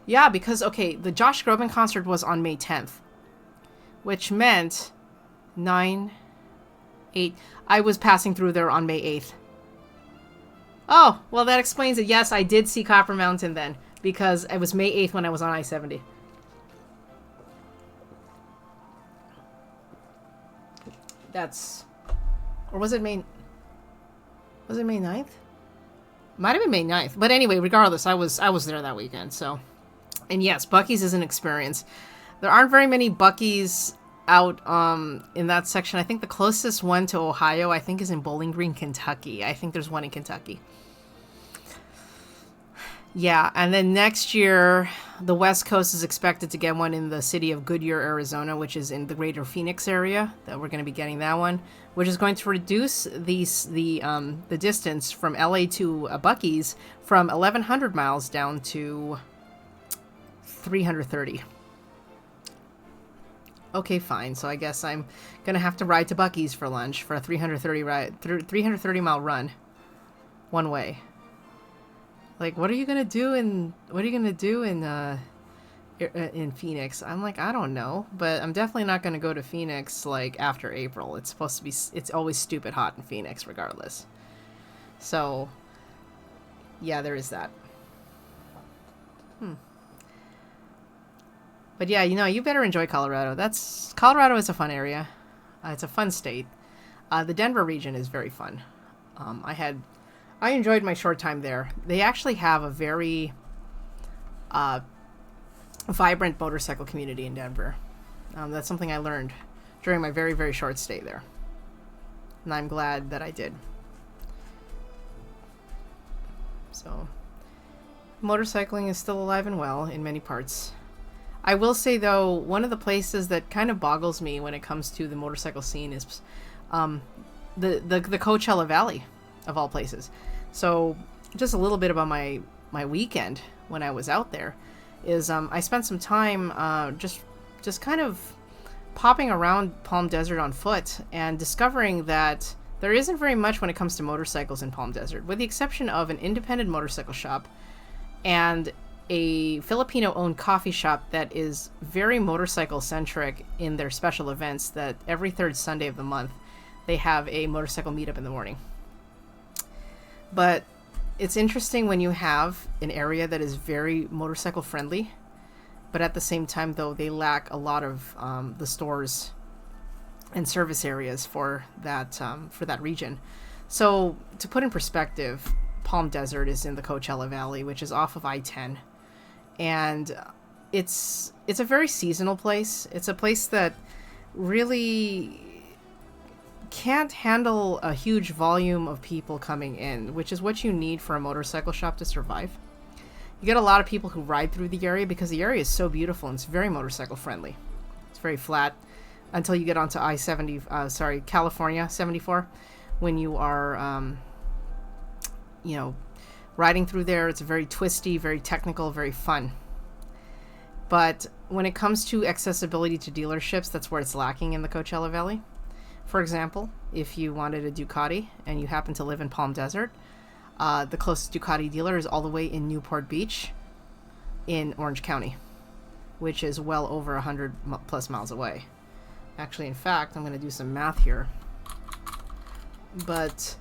yeah, because, okay, the Josh Groban concert was on May 10th. Which meant 9, 8... I was passing through there on May 8th. Oh, well, that explains it. Yes, I did see Copper Mountain then. Because it was May 8th when I was on I-70. That's... Or was it May... Was it May 9th? Might have been May 9th. But anyway, regardless, I was there that weekend, so... And yes, Buc-ee's is an experience. There aren't very many Buc-ee's out in that section. I think the closest one to Ohio, I think, is in Bowling Green, Kentucky. I think there's one in Kentucky. Yeah, and then next year, the West Coast is expected to get one in the city of Goodyear, Arizona, which is in the greater Phoenix area. That we're going to be getting that one, which is going to reduce the distance from LA to Buc-ee's from 1,100 miles down to 330. Okay, fine. So I guess I'm gonna have to ride to Buc-ee's for lunch for a 330 mile run, one way. Like, what are you gonna do in Phoenix? I'm like, I don't know, but I'm definitely not gonna go to Phoenix like after April. It's supposed to be. It's always stupid hot in Phoenix, regardless. So, yeah, there is that. But yeah, you better enjoy Colorado. Colorado is a fun area. It's a fun state. The Denver region is very fun. I enjoyed my short time there. They actually have a very vibrant motorcycle community in Denver. That's something I learned during my very, very short stay there. And I'm glad that I did. So, motorcycling is still alive and well in many parts. I will say, though, one of the places that kind of boggles me when it comes to the motorcycle scene is the Coachella Valley, of all places. So, just a little bit about my weekend when I was out there is I spent some time just kind of popping around Palm Desert on foot and discovering that there isn't very much when it comes to motorcycles in Palm Desert, with the exception of an independent motorcycle shop and a Filipino-owned coffee shop that is very motorcycle-centric in their special events that every third Sunday of the month they have a motorcycle meetup in the morning. But it's interesting when you have an area that is very motorcycle-friendly, but at the same time, though, they lack a lot of the stores and service areas for that region. So to put in perspective, Palm Desert is in the Coachella Valley, which is off of I-10. And it's a very seasonal place. It's a place that really can't handle a huge volume of people coming in, which is what you need for a motorcycle shop to survive. You get a lot of people who ride through the area because the area is so beautiful and it's very motorcycle friendly. It's very flat until you get onto California 74. When you are, riding through there, it's very twisty, very technical, very fun. But when it comes to accessibility to dealerships, that's where it's lacking in the Coachella Valley. For example, if you wanted a Ducati and you happen to live in Palm Desert, the closest Ducati dealer is all the way in Newport Beach in Orange County, which is well over 100 plus miles away. Actually, in fact, I'm going to do some math here. but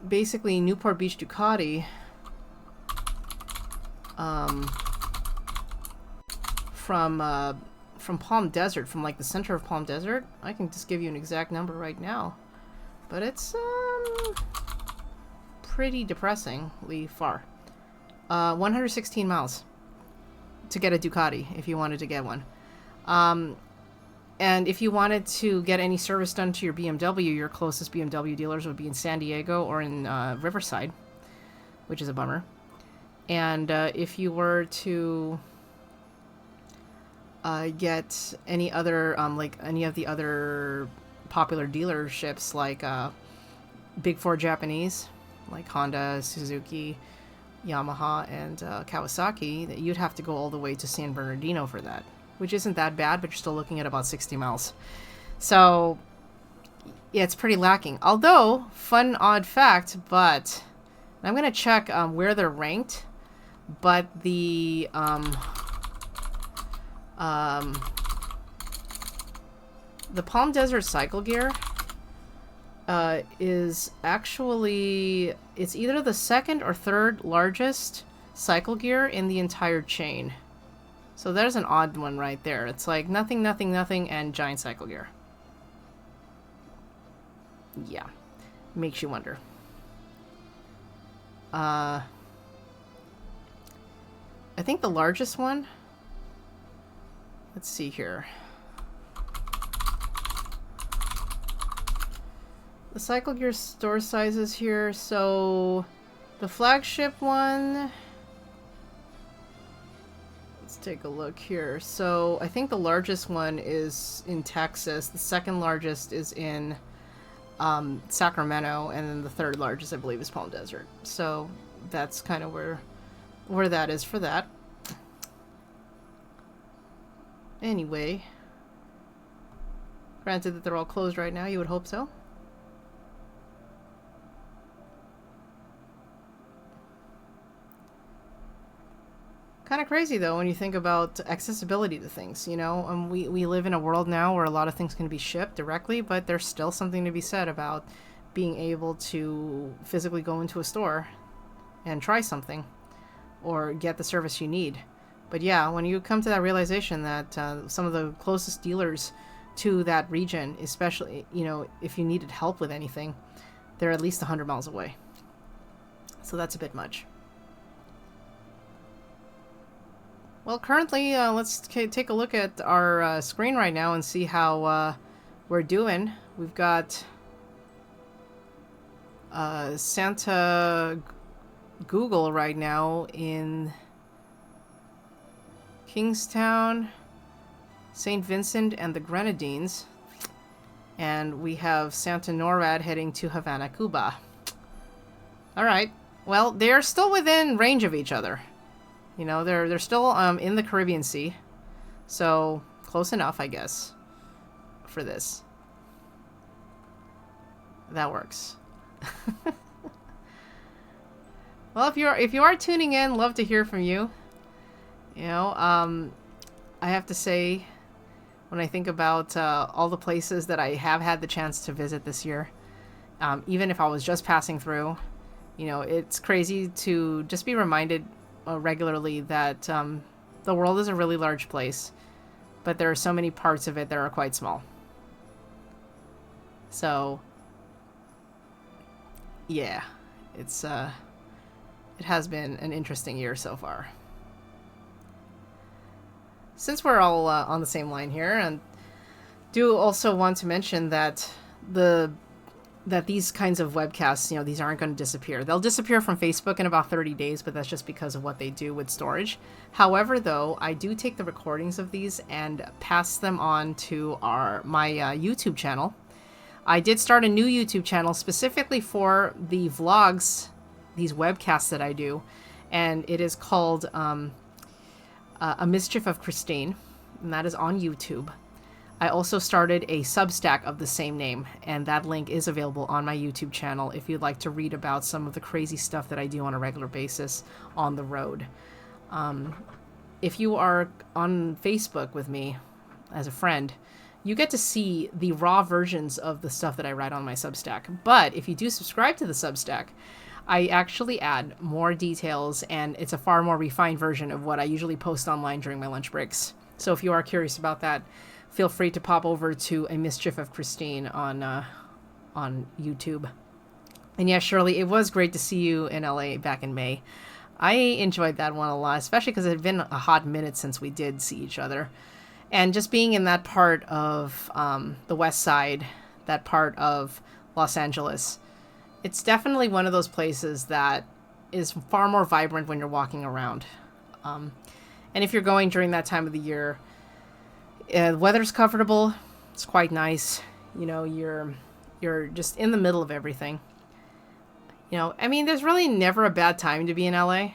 basically Newport Beach Ducati from Palm Desert, from like the center of Palm Desert. I can just give you an exact number right now, but it's pretty depressingly far. 116 miles to get a Ducati if you wanted to get one. And if you wanted to get any service done to your BMW, your closest BMW dealers would be in San Diego or in Riverside, which is a bummer. And if you were to get any other, like any of the other popular dealerships, like Big Four Japanese, like Honda, Suzuki, Yamaha, and Kawasaki, that you'd have to go all the way to San Bernardino for that, which isn't that bad, but you're still looking at about 60 miles. So, yeah, it's pretty lacking. Although, fun odd fact, but I'm going to check where they're ranked, but the Palm Desert Cycle Gear is actually, it's either the second or third largest cycle gear in the entire chain. So there's an odd one right there. It's like nothing, nothing, nothing, and giant cycle gear. Yeah. Makes you wonder. I think the largest one, let's see here. The cycle gear store sizes here. So the flagship one, let's take a look here. So I think the largest one is in Texas. The second largest is in Sacramento, and then the third largest, I believe, is Palm Desert. So that's kind of where that is for that. Anyway, granted that they're all closed right now, you would hope so. Kind of crazy though when you think about accessibility to things, you know. We live in a world now where a lot of things can be shipped directly, but there's still something to be said about being able to physically go into a store and try something or get the service you need. But yeah, when you come to that realization that some of the closest dealers to that region, especially, you know, if you needed help with anything, they're at least 100 miles away. So that's a bit much. Well, currently, let's take a look at our screen right now and see how we're doing. We've got Santa Google right now in Kingstown, St. Vincent, and the Grenadines. And we have Santa NORAD heading to Havana, Cuba. Alright. Well, they're still within range of each other. You know, they're still in the Caribbean Sea. So, close enough, I guess, for this. That works. Well, if you are tuning in, love to hear from you. You know, I have to say, when I think about all the places that I have had the chance to visit this year, even if I was just passing through, you know, it's crazy to just be reminded regularly that the world is a really large place, but there are so many parts of it that are quite small. So, yeah, it has been an interesting year so far. Since we're all on the same line here, and do also want to mention that these kinds of webcasts, you know, these aren't going to disappear. They'll disappear from Facebook in about 30 days, but that's just because of what they do with storage. However, though, I do take the recordings of these and pass them on to my YouTube channel. I did start a new YouTube channel specifically for the vlogs, these webcasts that I do, and it is called A Mischief of Christine, and that is on YouTube. I also started a Substack of the same name, and that link is available on my YouTube channel if you'd like to read about some of the crazy stuff that I do on a regular basis on the road. If you are on Facebook with me as a friend, you get to see the raw versions of the stuff that I write on my Substack. But if you do subscribe to the Substack, I actually add more details, and it's a far more refined version of what I usually post online during my lunch breaks. So if you are curious about that, feel free to pop over to A Mischief of Christine on YouTube. And yeah, Shirley, it was great to see you in LA back in May. I enjoyed that one a lot, especially because it had been a hot minute since we did see each other. And just being in that part of the West Side, that part of Los Angeles, it's definitely one of those places that is far more vibrant when you're walking around. And if you're going during that time of the year, the weather's comfortable. It's quite nice. You know, you're just in the middle of everything. You know, I mean, there's really never a bad time to be in LA,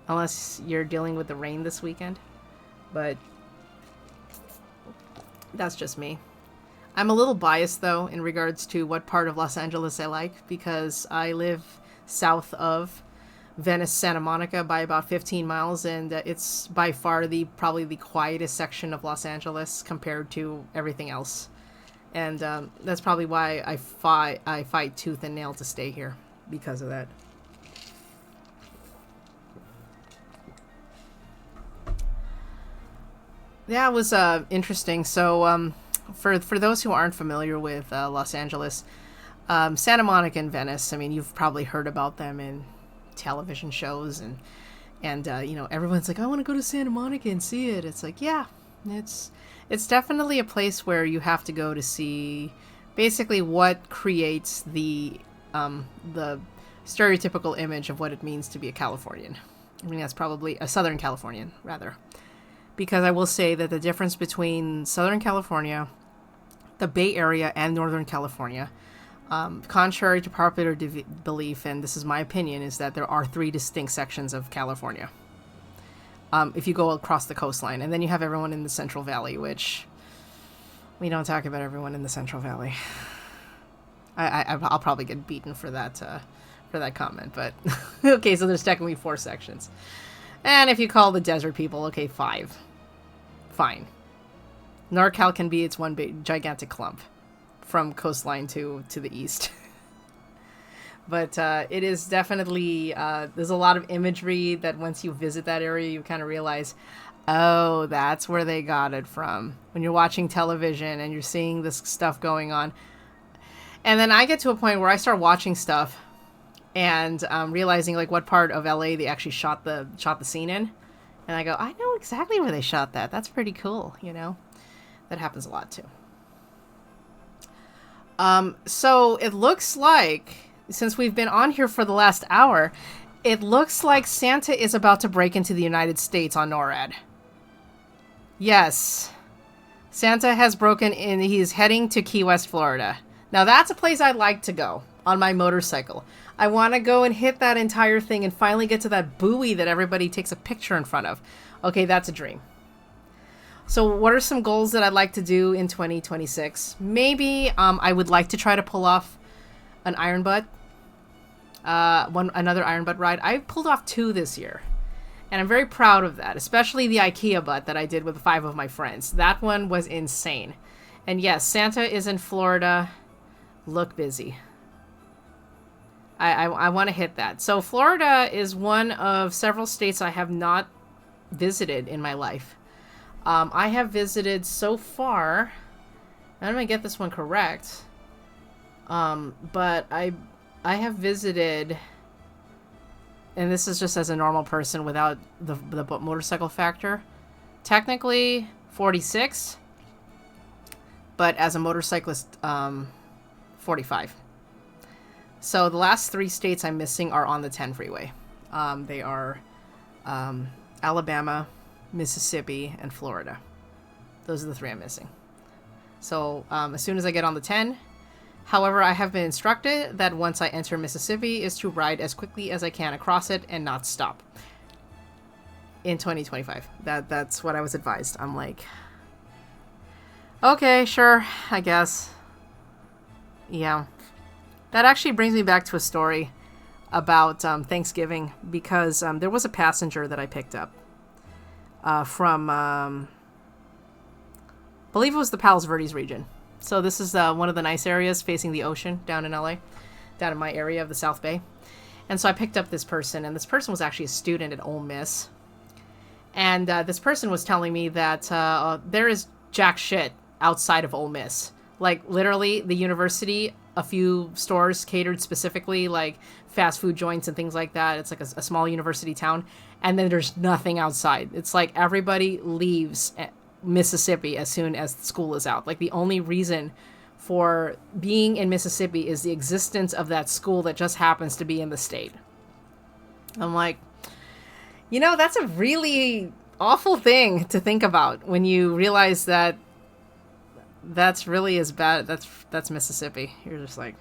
unless you're dealing with the rain this weekend. But that's just me. I'm a little biased, though, in regards to what part of Los Angeles I like, because I live south of Venice, Santa Monica by about 15 miles, and it's by far probably the quietest section of Los Angeles compared to everything else. And that's probably why I fight tooth and nail to stay here, because of that. Yeah, it was interesting. So for those who aren't familiar with Los Angeles, Santa Monica and Venice, I mean, you've probably heard about them in television shows, and you know, everyone's like, I want to go to Santa Monica and see it. It's like, yeah, it's definitely a place where you have to go to see basically what creates the stereotypical image of what it means to be a Californian. I mean, that's probably a Southern Californian, rather. Because I will say that the difference between Southern California, the Bay Area, and Northern California, contrary to popular belief, and this is my opinion, is that there are 3 distinct sections of California. If you go across the coastline, and then you have everyone in the Central Valley, which we don't talk about everyone in the Central Valley. I'll probably get beaten for that comment, but okay, so there's technically 4 sections. And if you call the desert people, okay, 5. Fine. NorCal can be its one big gigantic clump from coastline to the east. But it is definitely, there's a lot of imagery that once you visit that area, you kind of realize, oh, that's where they got it from. When you're watching television and you're seeing this stuff going on. And then I get to a point where I start watching stuff and realizing like what part of LA they actually shot the scene in. And I go, I know exactly where they shot that. That's pretty cool, you know? That happens a lot too. So it looks like, since we've been on here for the last hour, it looks like Santa is about to break into the United States on NORAD. Yes. Santa has broken in. He's heading to Key West, Florida. Now that's a place I'd like to go on my motorcycle. I want to go and hit that entire thing and finally get to that buoy that everybody takes a picture in front of. Okay, that's a dream. So what are some goals that I'd like to do in 2026? Maybe I would like to try to pull off an iron butt. Another iron butt ride. I pulled off 2 this year. And I'm very proud of that, especially the IKEA butt that I did with 5 of my friends. That one was insane. And yes, Santa is in Florida. Look busy. I want to hit that. So Florida is one of several states I have not visited in my life. I have visited so far, I'm going to get this one correct, but I have visited, and this is just as a normal person without the motorcycle factor, technically 46, but as a motorcyclist, 45. So the last 3 states I'm missing are on the 10 freeway. They are Alabama, Mississippi, and Florida. Those are the 3 I'm missing. So as soon as I get on the 10, however, I have been instructed that once I enter Mississippi is to ride as quickly as I can across it and not stop. In 2025. That's what I was advised. I'm like, okay, sure, I guess. Yeah. That actually brings me back to a story about Thanksgiving, because there was a passenger that I picked up from believe it was the Palos Verdes region. So this is one of the nice areas facing the ocean down in LA, down in my area of the South Bay. And so I picked up this person, and this person was actually a student at Ole Miss. And this person was telling me that there is jack shit outside of Ole Miss. Like, literally, the university, a few stores catered specifically, like fast food joints and things like that. It's like a small university town. And then there's nothing outside. It's like everybody leaves Mississippi as soon as school is out. Like, the only reason for being in Mississippi is the existence of that school that just happens to be in the state. I'm like, you know, that's a really awful thing to think about when you realize that that's really as bad. That's Mississippi. You're just like,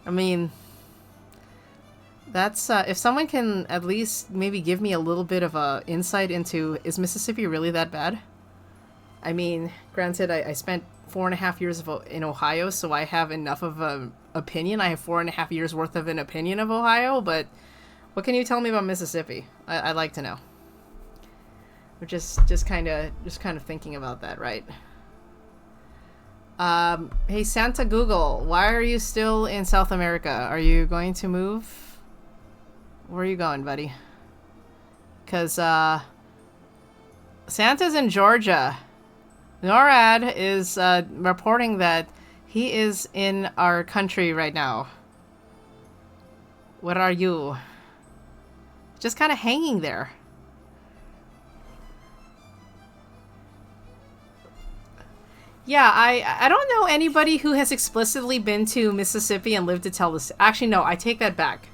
I mean, that's if someone can at least maybe give me a little bit of a insight into, is Mississippi really that bad? I mean, granted, I spent 4.5 years in Ohio, so I have enough of an opinion. I have 4.5 years worth of an opinion of Ohio, but what can you tell me about Mississippi? I'd like to know. We're just kind of thinking about that, right? Hey, Santa Google, why are you still in South America? Are you going to move? Where are you going, buddy? Because Santa's in Georgia. NORAD is reporting that he is in our country right now. Where are you? Just kind of hanging there. Yeah, I don't know anybody who has explicitly been to Mississippi and lived to tell this. Actually, no, I take that back.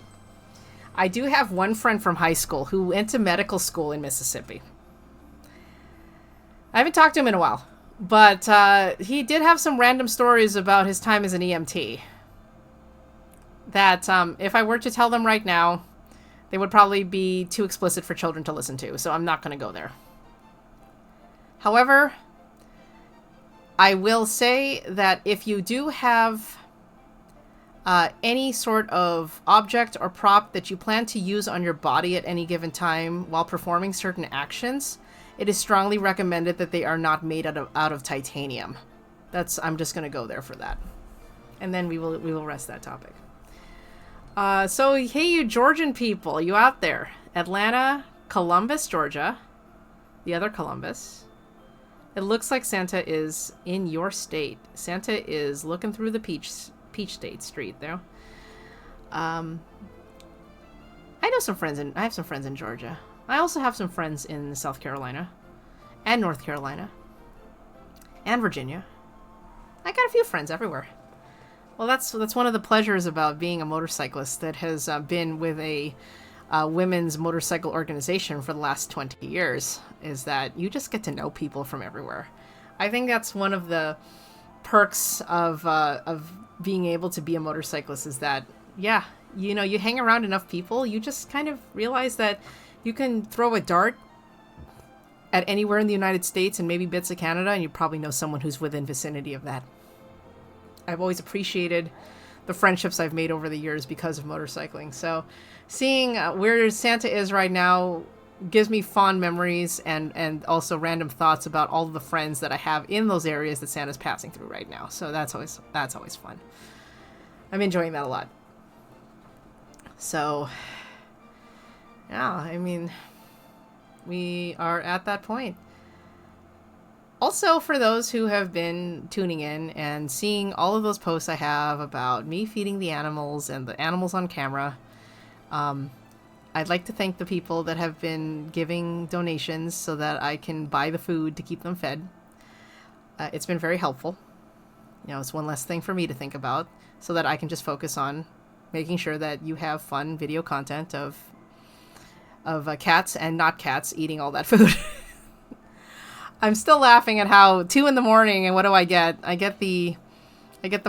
I do have one friend from high school who went to medical school in Mississippi. I haven't talked to him in a while, but he did have some random stories about his time as an EMT that if I were to tell them right now, they would probably be too explicit for children to listen to, so I'm not going to go there. However, I will say that if you do have any sort of object or prop that you plan to use on your body at any given time while performing certain actions, it is strongly recommended that they are not made out of titanium. I'm just going to go there for that. And then we will rest that topic. So, hey, you Georgian people, you out there. Atlanta, Columbus, Georgia. The other Columbus. It looks like Santa is in your state. Santa is looking through the Peach State Street there. I know some friends I have some friends in Georgia. I also have some friends in South Carolina and North Carolina and Virginia. I got a few friends everywhere. Well, that's one of the pleasures about being a motorcyclist that has been with a women's motorcycle organization for the last 20 years, is that you just get to know people from everywhere. I think that's one of the perks of being able to be a motorcyclist, is that, yeah, you know, you hang around enough people, you just kind of realize that you can throw a dart at anywhere in the United States and maybe bits of Canada, and you probably know someone who's within vicinity of that. I've always appreciated the friendships I've made over the years because of motorcycling. So seeing where Santa is right now gives me fond memories and also random thoughts about all of the friends that I have in those areas that Santa's passing through right now. So that's always fun. I'm enjoying that a lot. So yeah, I mean, we are at that point. Also, for those who have been tuning in and seeing all of those posts I have about me feeding the animals and the animals on camera, I'd like to thank the people that have been giving donations so that I can buy the food to keep them fed. It's been very helpful. You know, it's one less thing for me to think about so that I can just focus on making sure that you have fun video content of cats and not cats eating all that food. I'm still laughing at how 2 a.m. and what do I get? I get the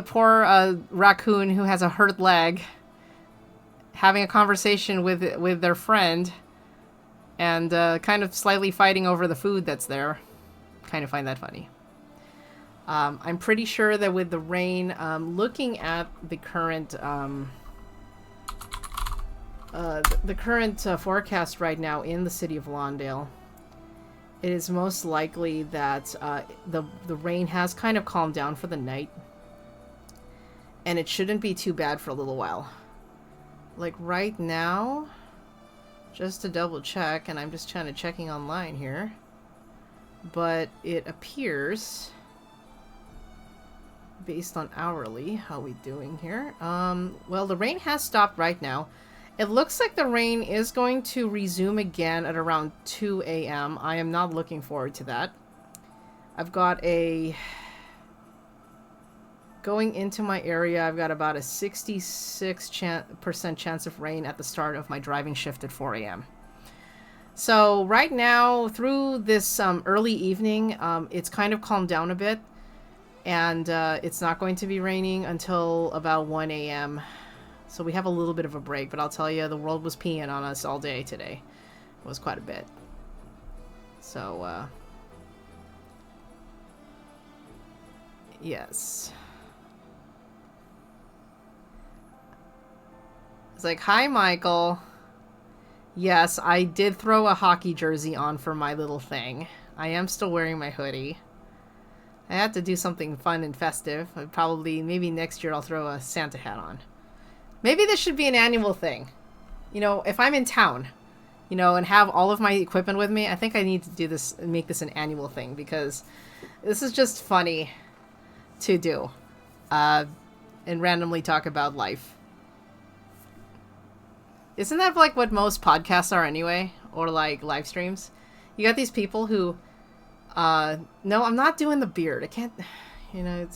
poor raccoon who has a hurt leg having a conversation with their friend and kind of slightly fighting over the food that's there. Kind of find that funny. I'm pretty sure that with the rain, looking at the current forecast right now in the city of Lawndale, it is most likely that the rain has kind of calmed down for the night, and it shouldn't be too bad for a little while. Like right now, just to double check, and I'm just checking online here, but it appears, based on hourly, how we doing here? Well, the rain has stopped right now. It looks like the rain is going to resume again at around 2 a.m. I am not looking forward to that. I've got going into my area, I've got about a 66% chance of rain at the start of my driving shift at 4 a.m. So right now, through this early evening, it's kind of calmed down a bit. And it's not going to be raining until about 1 a.m. So we have a little bit of a break, but I'll tell you, the world was peeing on us all day today. It was quite a bit. So, yes. It's like, hi, Michael. Yes, I did throw a hockey jersey on for my little thing. I am still wearing my hoodie. I had to do something fun and festive. Maybe next year I'll throw a Santa hat on. Maybe this should be an annual thing. You know, if I'm in town, you know, and have all of my equipment with me, I think I need to do this and make this an annual thing, because this is just funny to do. And randomly talk about life. Isn't that like what most podcasts are anyway? Or like live streams? You got these people who... no, I'm not doing the beard. I can't, you know,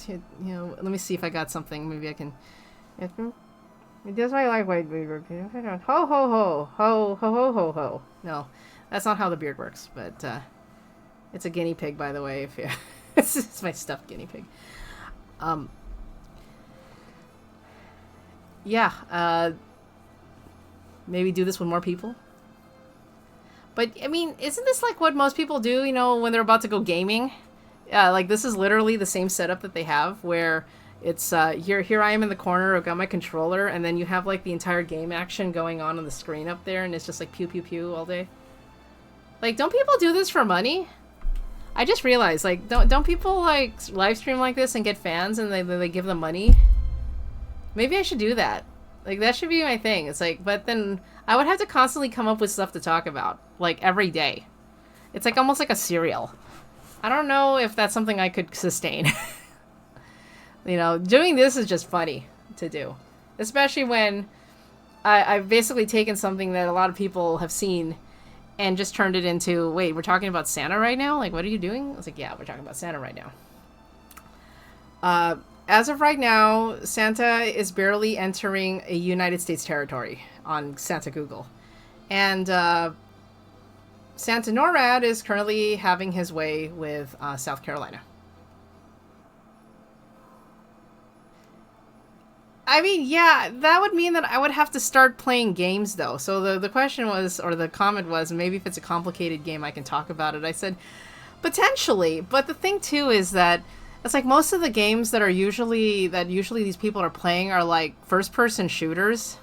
let me see if I got something. Maybe I can. That's why I like white beard. Ho, ho, ho. Ho, ho, ho, ho, ho. No, that's not how the beard works, but, it's a guinea pig, by the way. If you, it's my stuffed guinea pig. Yeah, maybe do this with more people. But, I mean, isn't this like what most people do, you know, when they're about to go gaming? Like, this is literally the same setup that they have, where it's, here I am in the corner, I've got my controller, and then you have, like, the entire game action going on the screen up there, and it's just, like, pew, pew, pew all day. Like, don't people do this for money? I just realized, like, don't people, like, live stream like this and get fans, and they give them money? Maybe I should do that. Like, that should be my thing. It's like, but then I would have to constantly come up with stuff to talk about, like, every day. It's like almost like a serial. I don't know if that's something I could sustain. You know, doing this is just funny to do. Especially when I've basically taken something that a lot of people have seen and just turned it into, wait, we're talking about Santa right now? Like, what are you doing? I was like, yeah, we're talking about Santa right now. As of right now, Santa is barely entering a United States territory on Santa Google. And Santa NORAD is currently having his way with South Carolina. I mean, yeah, that would mean that I would have to start playing games, though. So the question was, or the comment was, maybe if it's a complicated game, I can talk about it. I said, potentially. But the thing, too, is that it's like most of the games that usually these people are playing are like first-person shooters.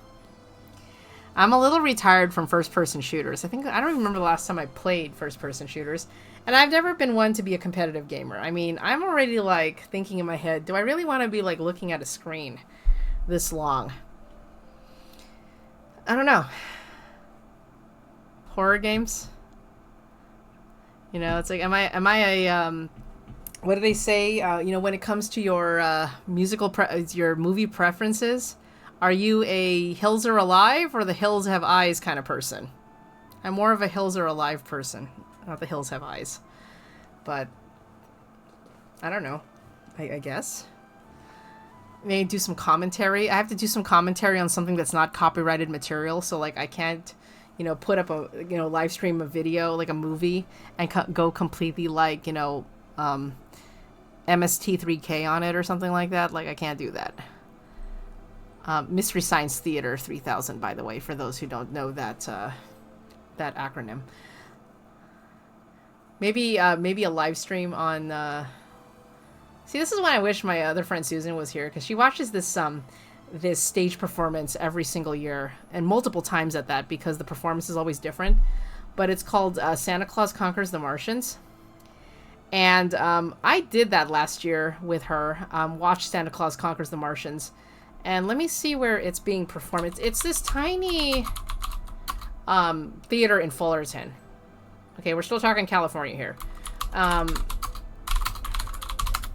I'm a little retired from first-person shooters. I don't remember the last time I played first-person shooters. And I've never been one to be a competitive gamer. I mean, I'm already like thinking in my head, do I really want to be like looking at a screen this long? I don't know. Horror games? You know, it's like, am I a, what do they say? You know, when it comes to your your movie preferences, are you a Hills Are Alive or the Hills Have Eyes kind of person? I'm more of a Hills Are Alive person, not the Hills Have Eyes. But I don't know. I guess. Maybe do some commentary. I have to do some commentary on something that's not copyrighted material, so like I can't, you know, put up a, you know, live stream a video like a movie and go completely like, you know, MST3K on it or something like that. Like, I can't do that. Mystery Science Theater 3000, by the way, for those who don't know that that acronym. Maybe a live stream on. See, this is when I wish my other friend Susan was here, because she watches this stage performance every single year, and multiple times at that, because the performance is always different. but it's called Santa Claus Conquers the Martians. And I did that last year with her, watched Santa Claus Conquers the Martians. And let me see where it's being performed. It's this tiny theater in Fullerton. Okay, we're still talking California here.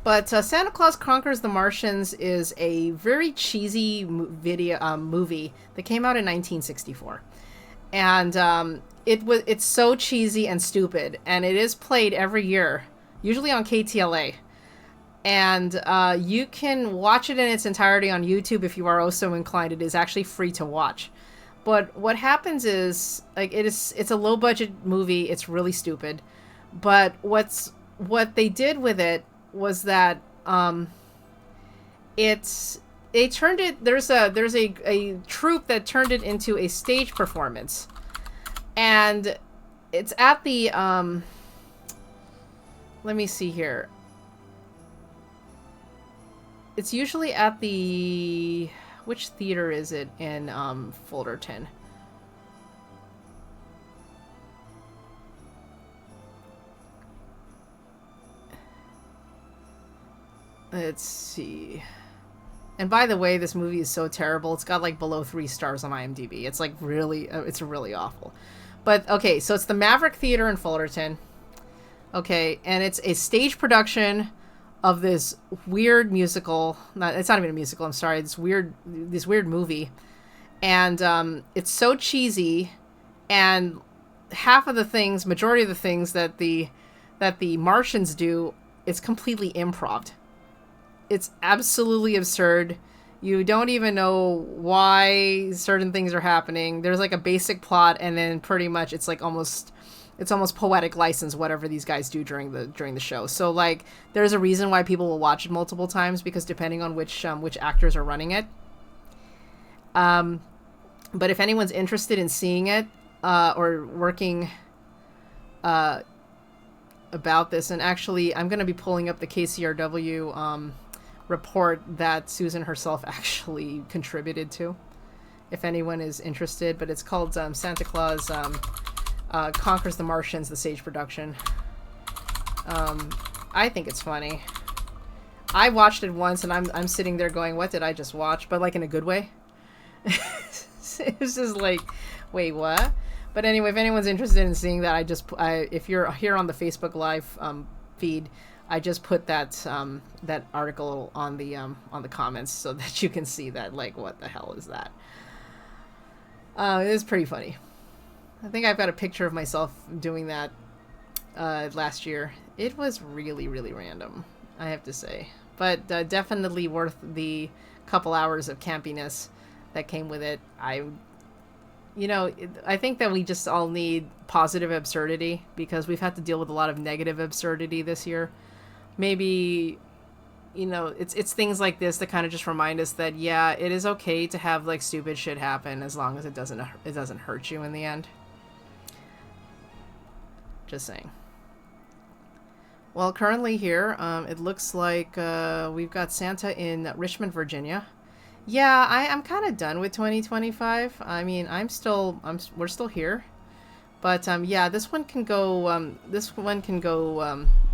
But Santa Claus Conquers the Martians is a very cheesy movie that came out in 1964. And it's so cheesy and stupid, and it is played every year, usually on KTLA. And you can watch it in its entirety on YouTube if you are also inclined. It is actually free to watch. But what happens is, like, it's a low budget movie. It's really stupid. But what they did with it was that they turned it. There's a troupe that turned it into a stage performance, and it's at the let me see here. It's usually at the, which theater is it in Fullerton? Let's see. And by the way, this movie is so terrible. It's got like below 3 stars on IMDb. It's like really, it's really awful. But okay, so it's the Maverick Theater in Fullerton. Okay, and it's a stage production of this weird musical. It's not even a musical. I'm sorry. This weird movie, and it's so cheesy, and majority of the things that the Martians do, it's completely improv. It's absolutely absurd. You don't even know why certain things are happening. There's like a basic plot, and then pretty much it's like almost poetic license, whatever these guys do during the show. So like, there's a reason why people will watch it multiple times, because depending on which actors are running it. But if anyone's interested in seeing it or working about this, and actually I'm going to be pulling up the KCRW report that Susan herself actually contributed to, if anyone is interested. But it's called Santa Claus Conquers the Martians, the stage production. I think it's funny. I watched it once, and I'm sitting there going, "What did I just watch?" But like in a good way. It was just like, wait, what? But anyway, if anyone's interested in seeing that, if you're here on the Facebook Live feed, I just put that article on the comments so that you can see that. Like, what the hell is that? It is pretty funny. I think I've got a picture of myself doing that last year. It was really, really random, I have to say. But definitely worth the couple hours of campiness that came with it. I think that we just all need positive absurdity, because we've had to deal with a lot of negative absurdity this year. Maybe, it's things like this that kind of just remind us that, yeah, it is okay to have like stupid shit happen, as long as it doesn't hurt you in the end. Just saying. Well, currently here, it looks like we've got Santa in Richmond, Virginia. Yeah, I'm kind of done with 2025. I mean, we're still here. But yeah, this one can go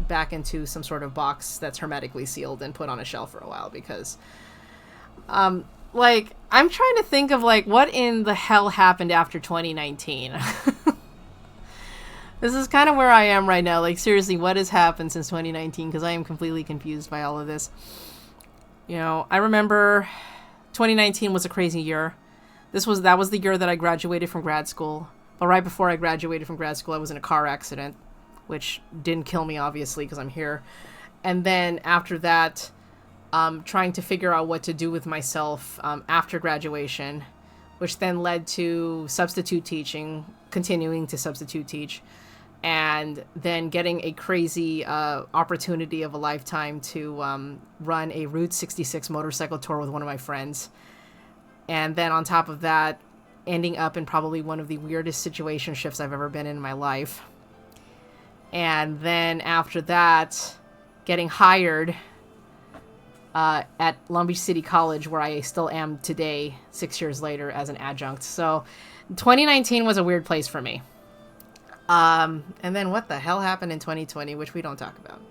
back into some sort of box that's hermetically sealed and put on a shelf for a while, because like, I'm trying to think of like, what in the hell happened after 2019. This is kind of where I am right now. Like, seriously, what has happened since 2019? Because I am completely confused by all of this. I remember 2019 was a crazy year. That was the year that I graduated from grad school. But right before I graduated from grad school, I was in a car accident, which didn't kill me, obviously, because I'm here. And then after that, trying to figure out what to do with myself after graduation, which then led to substitute teaching, continuing to substitute teach, and then getting a crazy opportunity of a lifetime to run a Route 66 motorcycle tour with one of my friends. And then on top of that, ending up in probably one of the weirdest situationships I've ever been in my life. And then after that, getting hired at Long Beach City College, where I still am today, 6 years later, as an adjunct. So 2019 was a weird place for me. And then what the hell happened in 2020, which we don't talk about.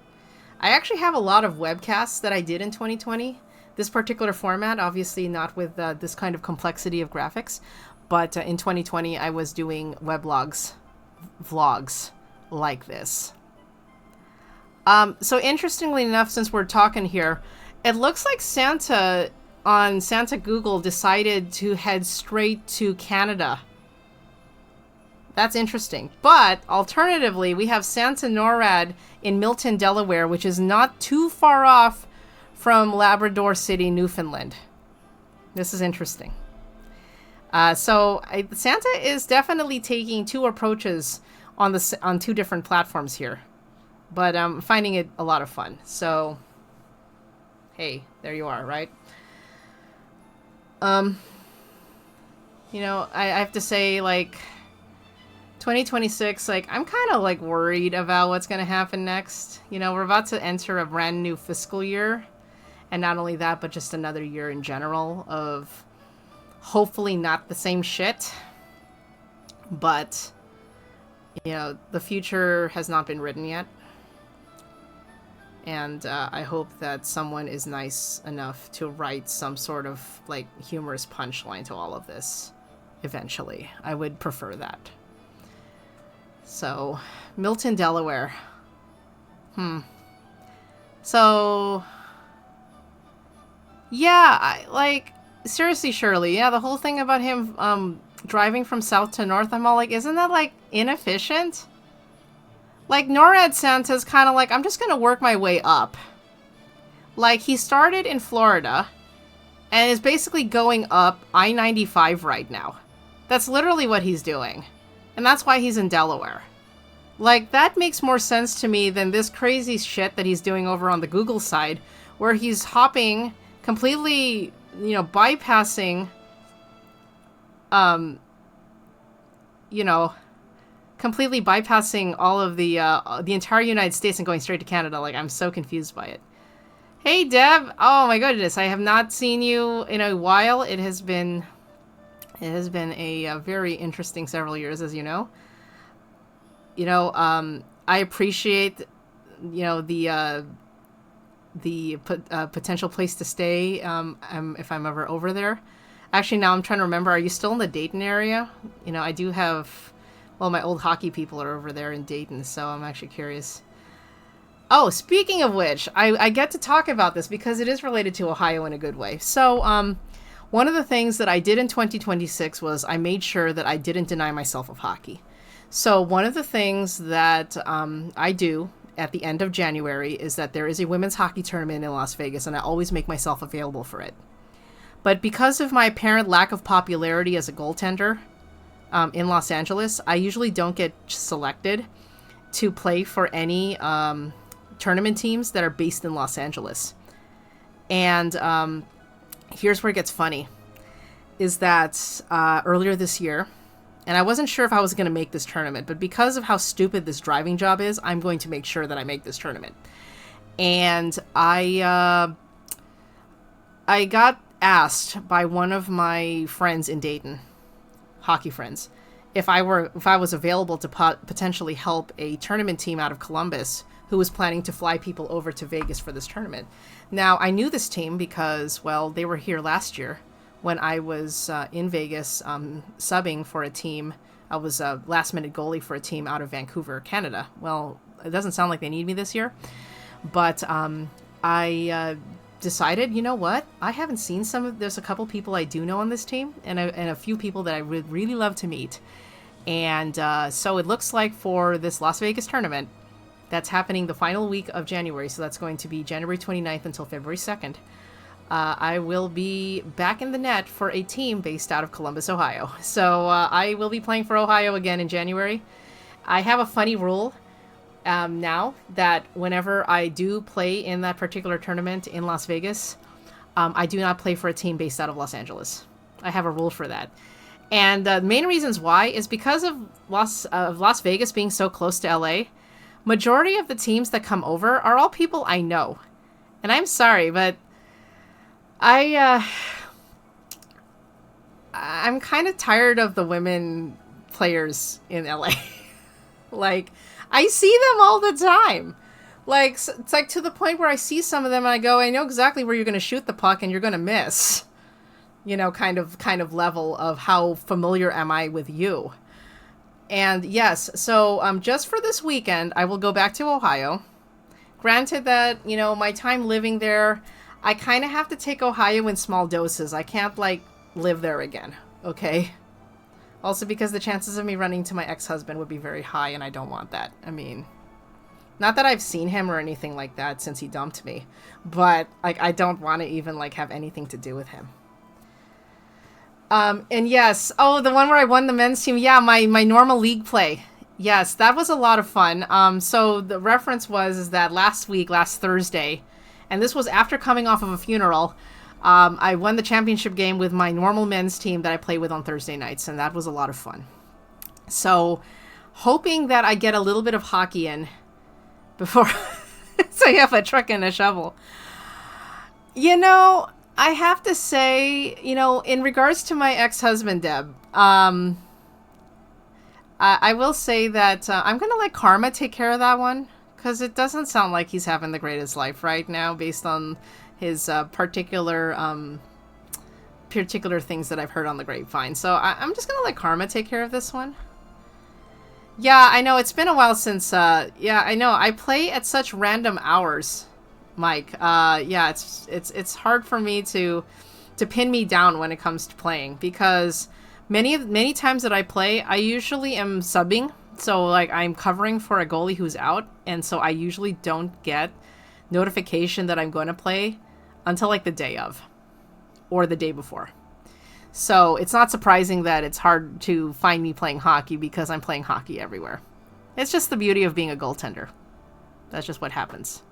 I actually have a lot of webcasts that I did in 2020. This particular format, obviously not with this kind of complexity of graphics, but in 2020 I was doing weblogs, vlogs like this. So interestingly enough, since we're talking here, it looks like Santa on Santa Google decided to head straight to Canada. That's interesting. But alternatively, we have Santa NORAD in Milton, Delaware, which is not too far off from Labrador City, Newfoundland. This is interesting. Santa is definitely taking two approaches on two different platforms here. But I'm finding it a lot of fun. So, hey, there you are, right? I have to say, like, 2026, like, I'm kind of, like, worried about what's going to happen next. We're about to enter a brand new fiscal year. And not only that, but just another year in general of hopefully not the same shit. But, the future has not been written yet. And I hope that someone is nice enough to write some sort of, like, humorous punchline to all of this eventually. I would prefer that. So, Milton, Delaware. So, yeah, seriously, Shirley, yeah, the whole thing about him driving from south to north, I'm all like, isn't that, like, inefficient? Like, NORAD Santa's kind of like, I'm just going to work my way up. Like, he started in Florida and is basically going up I-95 right now. That's literally what he's doing. And that's why he's in Delaware. Like, that makes more sense to me than this crazy shit that he's doing over on the Google side, where he's hopping, completely, bypassing, completely bypassing all of the entire United States and going straight to Canada. Like, I'm so confused by it. Hey, Deb. Oh my goodness, I have not seen you in a while. It has been a very interesting several years, as you know. I appreciate, the potential place to stay if I'm ever over there. Actually, now I'm trying to remember, are you still in the Dayton area? I do have... Well, my old hockey people are over there in Dayton, so I'm actually curious. Oh, speaking of which, I get to talk about this because it is related to Ohio in a good way. So, one of the things that I did in 2026 was I made sure that I didn't deny myself of hockey. So, one of the things that I do at the end of January is that there is a women's hockey tournament in Las Vegas, and I always make myself available for it. But because of my apparent lack of popularity as a goaltender, in Los Angeles, I usually don't get selected to play for any tournament teams that are based in Los Angeles. And here's where it gets funny, is that earlier this year, and I wasn't sure if I was going to make this tournament, but because of how stupid this driving job is, I'm going to make sure that I make this tournament. And I got asked by one of my friends in Dayton, hockey friends, if I was available to potentially help a tournament team out of Columbus who was planning to fly people over to Vegas for this tournament. Now, I knew this team because, well, they were here last year when I was in Vegas subbing for a team. I was a last-minute goalie for a team out of Vancouver, Canada. Well, it doesn't sound like they need me this year, but I decided, you know what? I haven't seen there's a couple people I do know on this team and a few people that I would really love to meet. And so it looks like for this Las Vegas tournament, that's happening the final week of January. So that's going to be January 29th until February 2nd. I will be back in the net for a team based out of Columbus, Ohio. So I will be playing for Ohio again in January. I have a funny rule now that whenever I do play in that particular tournament in Las Vegas, I do not play for a team based out of Los Angeles. I have a rule for that. And the main reasons why is because of Las Vegas being so close to LA, majority of the teams that come over are all people I know. And I'm sorry, but I'm kind of tired of the women players in LA. Like, I see them all the time. Like, it's like to the point where I see some of them and I go, I know exactly where you're going to shoot the puck and you're going to miss. You know, kind of level of how familiar am I with you. And yes, so just for this weekend, I will go back to Ohio. Granted that, you know, my time living there, I kind of have to take Ohio in small doses. I can't, like, live there again, okay? Also because the chances of me running to my ex-husband would be very high, and I don't want that. I mean, not that I've seen him or anything like that since he dumped me, but, like, I don't want to even, like, have anything to do with him. And yes, oh, the one where I won the men's team, yeah, my normal league play. Yes, that was a lot of fun. So the reference is that last Thursday, and this was after coming off of a funeral, I won the championship game with my normal men's team that I play with on Thursday nights, and that was a lot of fun. So, hoping that I get a little bit of hockey in before, so you have a truck and a shovel. You know, I have to say, you know, in regards to my ex-husband, Deb, I will say that I'm going to let karma take care of that one, because it doesn't sound like he's having the greatest life right now based on his particular things that I've heard on the grapevine. So I'm just going to let karma take care of this one. Yeah, I know. It's been a while since, yeah, I know. I play at such random hours, Mike. Yeah, it's hard for me to pin me down when it comes to playing, because many times that I play, I usually am subbing. So, like, I'm covering for a goalie who's out, and so I usually don't get notification that I'm going to play until, like, the day of or the day before. So, it's not surprising that it's hard to find me playing hockey, because I'm playing hockey everywhere. It's just the beauty of being a goaltender. That's just what happens.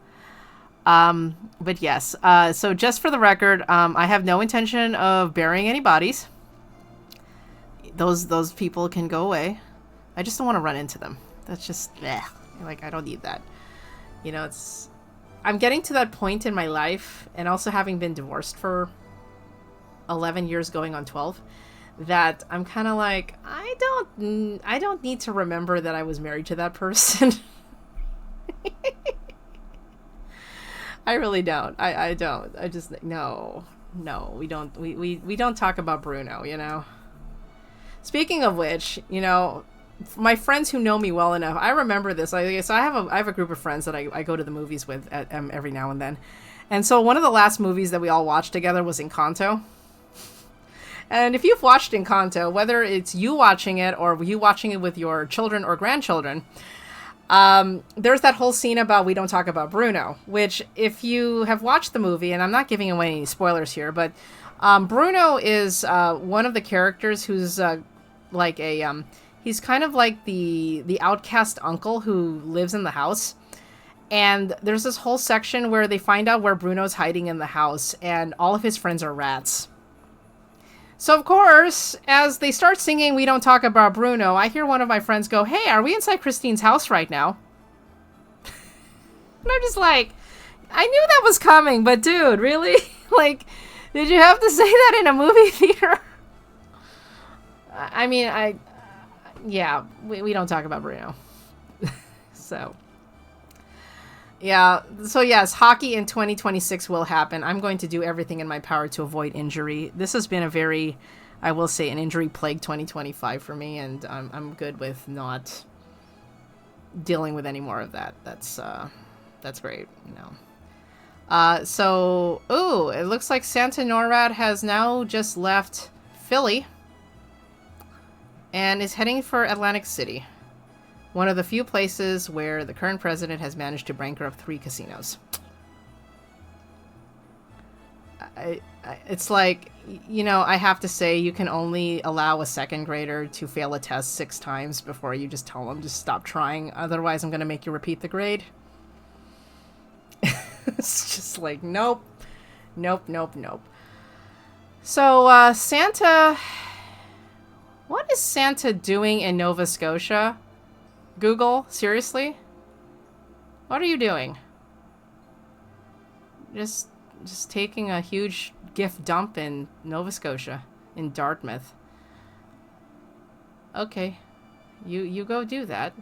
But yes, so just for the record, I have no intention of burying any bodies. Those people can go away. I just don't want to run into them. That's just, like, I don't need that. You know, I'm getting to that point in my life, and also having been divorced for 11 years going on 12, that I'm kind of like, I don't need to remember that I was married to that person. I really don't. I don't. I just, no, we don't talk about Bruno, you know? Speaking of which, you know, my friends who know me well enough, I remember this. I have a group of friends that I go to the movies with every now and then. And so one of the last movies that we all watched together was Encanto. And if you've watched Encanto, whether it's you watching it or you watching it with your children or grandchildren, there's that whole scene about we don't talk about Bruno, which if you have watched the movie, and I'm not giving away any spoilers here, but Bruno is one of the characters who's like a he's kind of like the outcast uncle who lives in the house. And there's this whole section where they find out where Bruno's hiding in the house, and all of his friends are rats. So, of course, as they start singing We Don't Talk About Bruno, I hear one of my friends go, "Hey, are we inside Christine's house right now?" And I'm just like, I knew that was coming, but dude, really? Like, did you have to say that in a movie theater? I mean, yeah, we don't talk about Bruno. So, yeah. So, yes, hockey in 2026 will happen. I'm going to do everything in my power to avoid injury. This has been a very, I will say, an injury-plagued 2025 for me, and I'm good with not dealing with any more of that. That's great, you know. So, ooh, it looks like Santa NORAD has now just left Philly and is heading for Atlantic City, one of the few places where the current president has managed to bankrupt 3 casinos. It's like, you know, I have to say, you can only allow a second grader to fail a test 6 times before you just tell them to stop trying. Otherwise, I'm going to make you repeat the grade. It's just like, nope. So, Santa... What is Santa doing in Nova Scotia? Google, seriously? What are you doing? Just taking a huge gift dump in Nova Scotia, in Dartmouth. Okay, you go do that.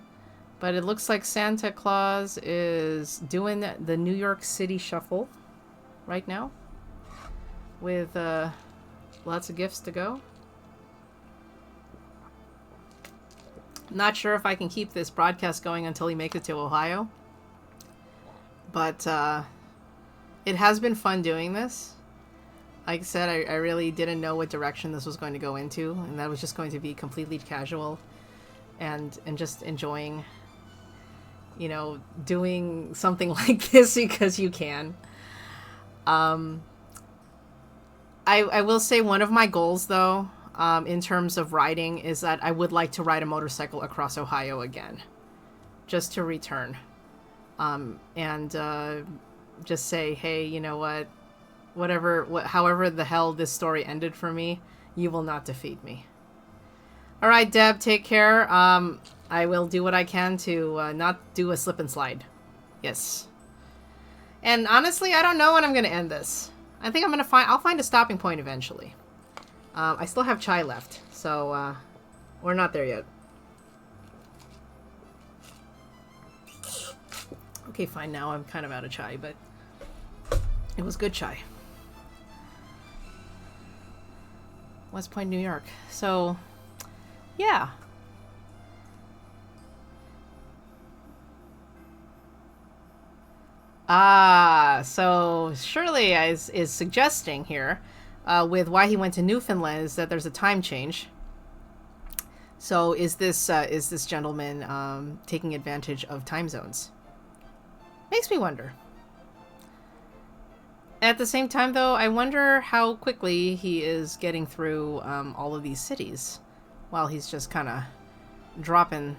But it looks like Santa Claus is doing the New York City shuffle right now with lots of gifts to go. Not sure if I can keep this broadcast going until he makes it to Ohio. But it has been fun doing this. Like I said, I really didn't know what direction this was going to go into, and that was just going to be completely casual and just enjoying, you know, doing something like this because you can. I will say one of my goals, though, in terms of riding, is that I would like to ride a motorcycle across Ohio again, just to return, and just say, hey, you know what, however the hell this story ended for me, you will not defeat me. All right, Deb, take care. I will do what I can to not do a slip and slide. Yes. And honestly, I don't know when I'm going to end this. I think I'll find a stopping point eventually. I still have chai left, so we're not there yet. Okay, fine, now I'm kind of out of chai, but it was good chai. West Point, New York. So, yeah. So Shirley is suggesting here, with why he went to Newfoundland, is that there's a time change. So is this gentleman taking advantage of time zones? Makes me wonder. At the same time, though, I wonder how quickly he is getting through all of these cities while he's just kind of dropping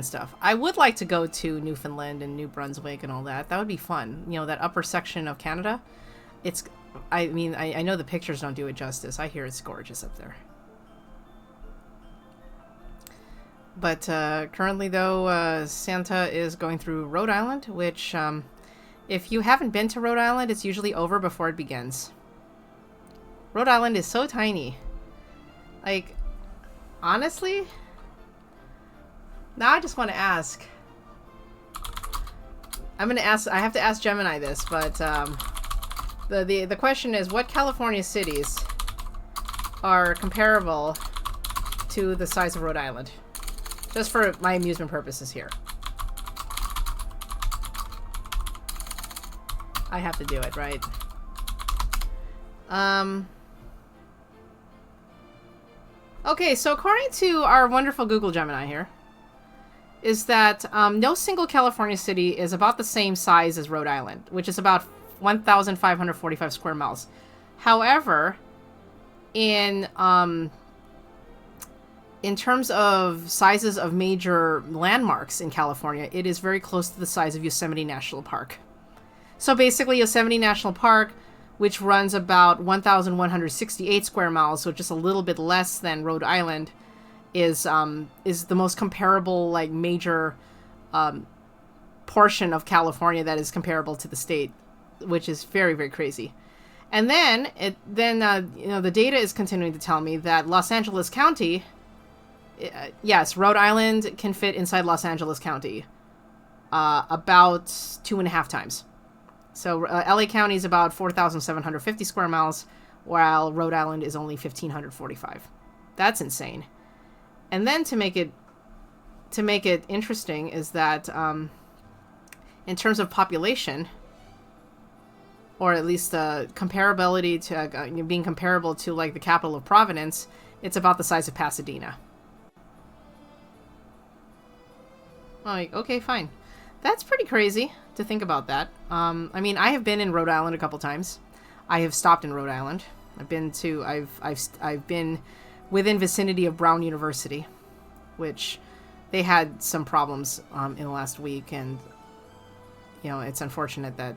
stuff. I would like to go to Newfoundland and New Brunswick and all that. That would be fun. You know, that upper section of Canada. I mean, I know the pictures don't do it justice. I hear it's gorgeous up there. But currently, though, Santa is going through Rhode Island, which, if you haven't been to Rhode Island, it's usually over before it begins. Rhode Island is so tiny. Like, honestly, now I just want to ask. I have to ask Gemini this, but the question is, what California cities are comparable to the size of Rhode Island? Just for my amusement purposes here. I have to do it, right? Okay, so according to our wonderful Google Gemini here, is that no single California city is about the same size as Rhode Island, which is about 1,545 square miles. However, in terms of sizes of major landmarks in California, it is very close to the size of Yosemite National Park. So basically, Yosemite National Park, which runs about 1,168 square miles, so just a little bit less than Rhode Island, is the most comparable, like, major portion of California that is comparable to the state, which is very, very crazy. And then you know, the data is continuing to tell me that Los Angeles County, yes, Rhode Island can fit inside Los Angeles County about 2.5 times. So LA County is about 4,750 square miles, while Rhode Island is only 1,545. That's insane. And then to make it interesting is that in terms of population, or at least comparability to being comparable to, like, the capital of Providence, it's about the size of Pasadena. Like, okay, fine. That's pretty crazy to think about that. I mean, I have been in Rhode Island a couple times. I have stopped in Rhode Island. I've been within vicinity of Brown University, which they had some problems in the last week, and you know, it's unfortunate that.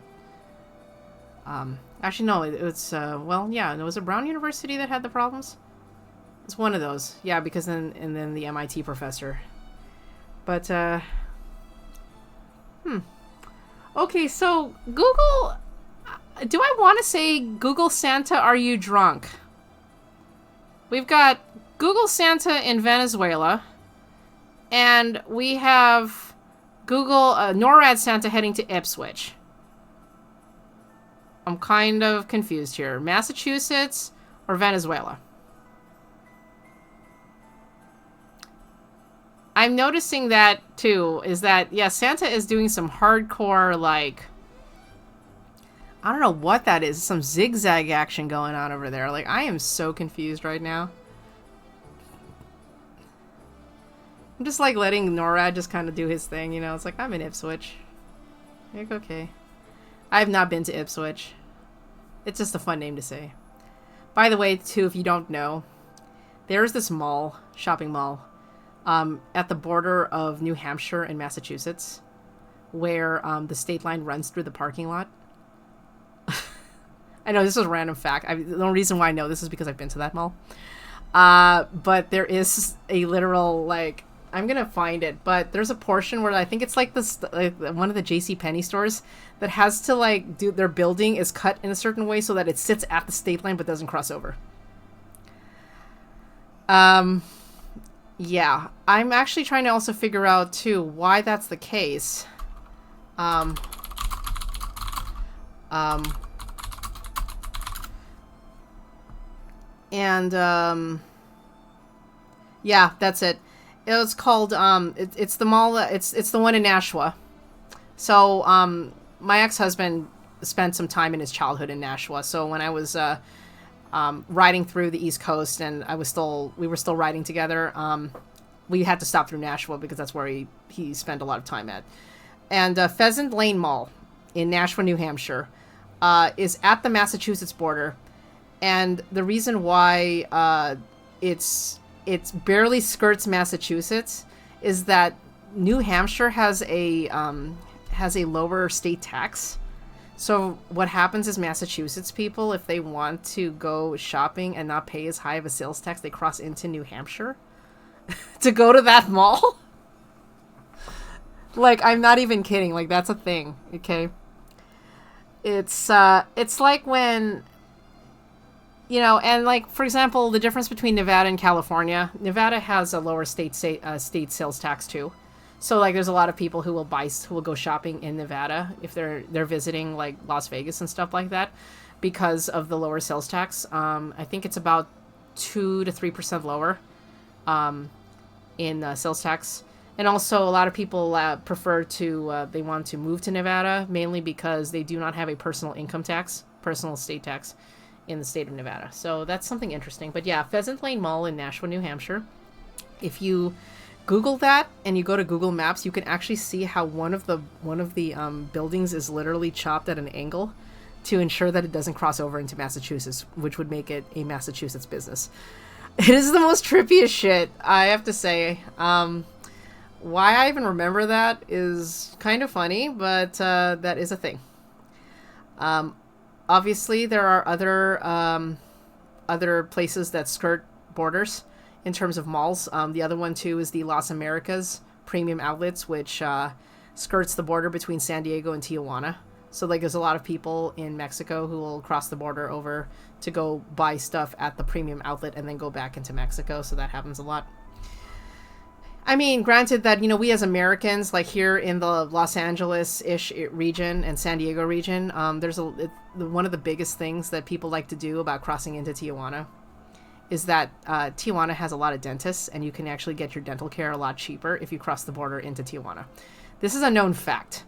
Actually, no, it's well, yeah, it was a Brown University that had the problems. It's one of those, yeah, because then the MIT professor, but Okay, so Google, do I want to say Google Santa, are you drunk? We've got Google Santa in Venezuela, And we have Google NORAD Santa heading to Ipswich. I'm kind of confused here. Massachusetts or Venezuela? I'm noticing that too, is that, yeah, Santa is doing some hardcore, like, I don't know what that is. Some zigzag action going on over there. Like, I am so confused right now. I'm just like letting NORAD just kind of do his thing, you know? It's like, I'm in Ipswich. Like, okay. I have not been to Ipswich. It's just a fun name to say. By the way, too, if you don't know, there's this mall, shopping mall, at the border of New Hampshire and Massachusetts, where the state line runs through the parking lot. I know this is a random fact. The only reason why I know this is because I've been to that mall. But there is a literal, like, I'm gonna find it, but there's a portion where I think it's like this, like one of the JCPenney stores that has to, like, do their building is cut in a certain way so that it sits at the state line but doesn't cross over. Yeah, I'm actually trying to also figure out too why that's the case. Yeah, that's it. It was called it's the mall. It's the one in Nashua. So my ex-husband spent some time in his childhood in Nashua. So when I was riding through the East Coast and we were still riding together, we had to stop through Nashua because that's where he spent a lot of time at. And Pheasant Lane Mall in Nashua, New Hampshire, is at the Massachusetts border. And the reason why it's barely skirts Massachusetts is that New Hampshire has a lower state tax. So what happens is Massachusetts people, if they want to go shopping and not pay as high of a sales tax, they cross into New Hampshire to go to that mall. Like, I'm not even kidding. Like, that's a thing. Okay. It's like when, you know, and like, for example, the difference between Nevada and California. Nevada has a lower state sales tax too. So like, there's a lot of people who will go shopping in Nevada if they're visiting like Las Vegas and stuff like that because of the lower sales tax. I think it's about 2 to 3% lower in sales tax. And also, a lot of people prefer to they want to move to Nevada mainly because they do not have a personal estate tax in the state of Nevada. So that's something interesting. But yeah, Pheasant Lane Mall in Nashua, New Hampshire. If you Google that and you go to Google Maps, you can actually see how one of the buildings is literally chopped at an angle to ensure that it doesn't cross over into Massachusetts, which would make it a Massachusetts business. It is the most trippiest shit, I have to say. Why I even remember that is kind of funny, but that is a thing. Obviously, there are other places that skirt borders in terms of malls. The other one, too, is the Las Americas Premium Outlets, which skirts the border between San Diego and Tijuana. So, like, there's a lot of people in Mexico who will cross the border over to go buy stuff at the Premium Outlet and then go back into Mexico. So that happens a lot. I mean, granted that, you know, we as Americans, like here in the Los Angeles-ish region and San Diego region, there's one of the biggest things that people like to do about crossing into Tijuana is that Tijuana has a lot of dentists, and you can actually get your dental care a lot cheaper if you cross the border into Tijuana. This is a known fact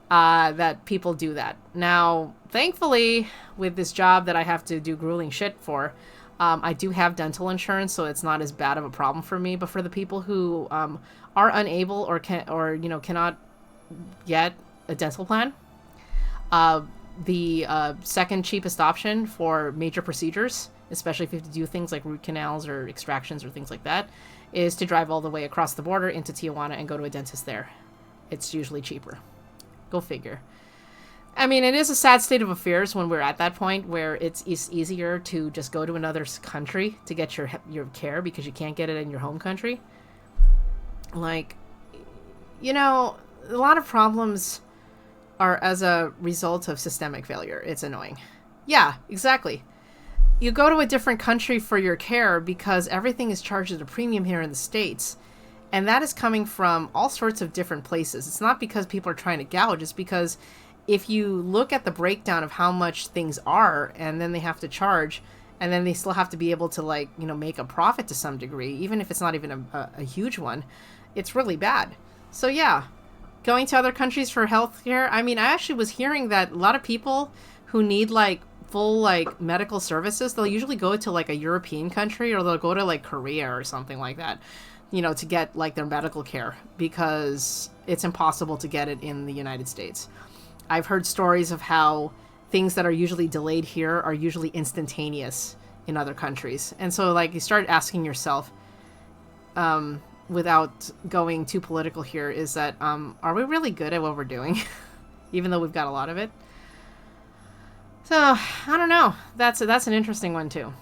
that people do that. Now, thankfully, with this job that I have to do grueling shit for, I do have dental insurance, so it's not as bad of a problem for me. But for the people who are unable or cannot get a dental plan, the second cheapest option for major procedures, especially if you have to do things like root canals or extractions or things like that, is to drive all the way across the border into Tijuana and go to a dentist there. It's usually cheaper. Go figure. I mean, it is a sad state of affairs when we're at that point where it's easier to just go to another country to get your care because you can't get it in your home country. Like, you know, a lot of problems are as a result of systemic failure. It's annoying. Yeah, exactly. You go to a different country for your care because everything is charged at a premium here in the States. And that is coming from all sorts of different places. It's not because people are trying to gouge. It's because if you look at the breakdown of how much things are, and then they have to charge, and then they still have to be able to, like, you know, make a profit to some degree, even if it's not even a huge one, it's really bad. So yeah, going to other countries for healthcare. I mean, I actually was hearing that a lot of people who need like full like medical services, they'll usually go to like a European country, or they'll go to like Korea or something like that, you know, to get like their medical care, because it's impossible to get it in the United States. I've heard stories of how things that are usually delayed here are usually instantaneous in other countries. And so like you start asking yourself, without going too political here, is that are we really good at what we're doing? Even though we've got a lot of it. So I don't know. That's an interesting one too.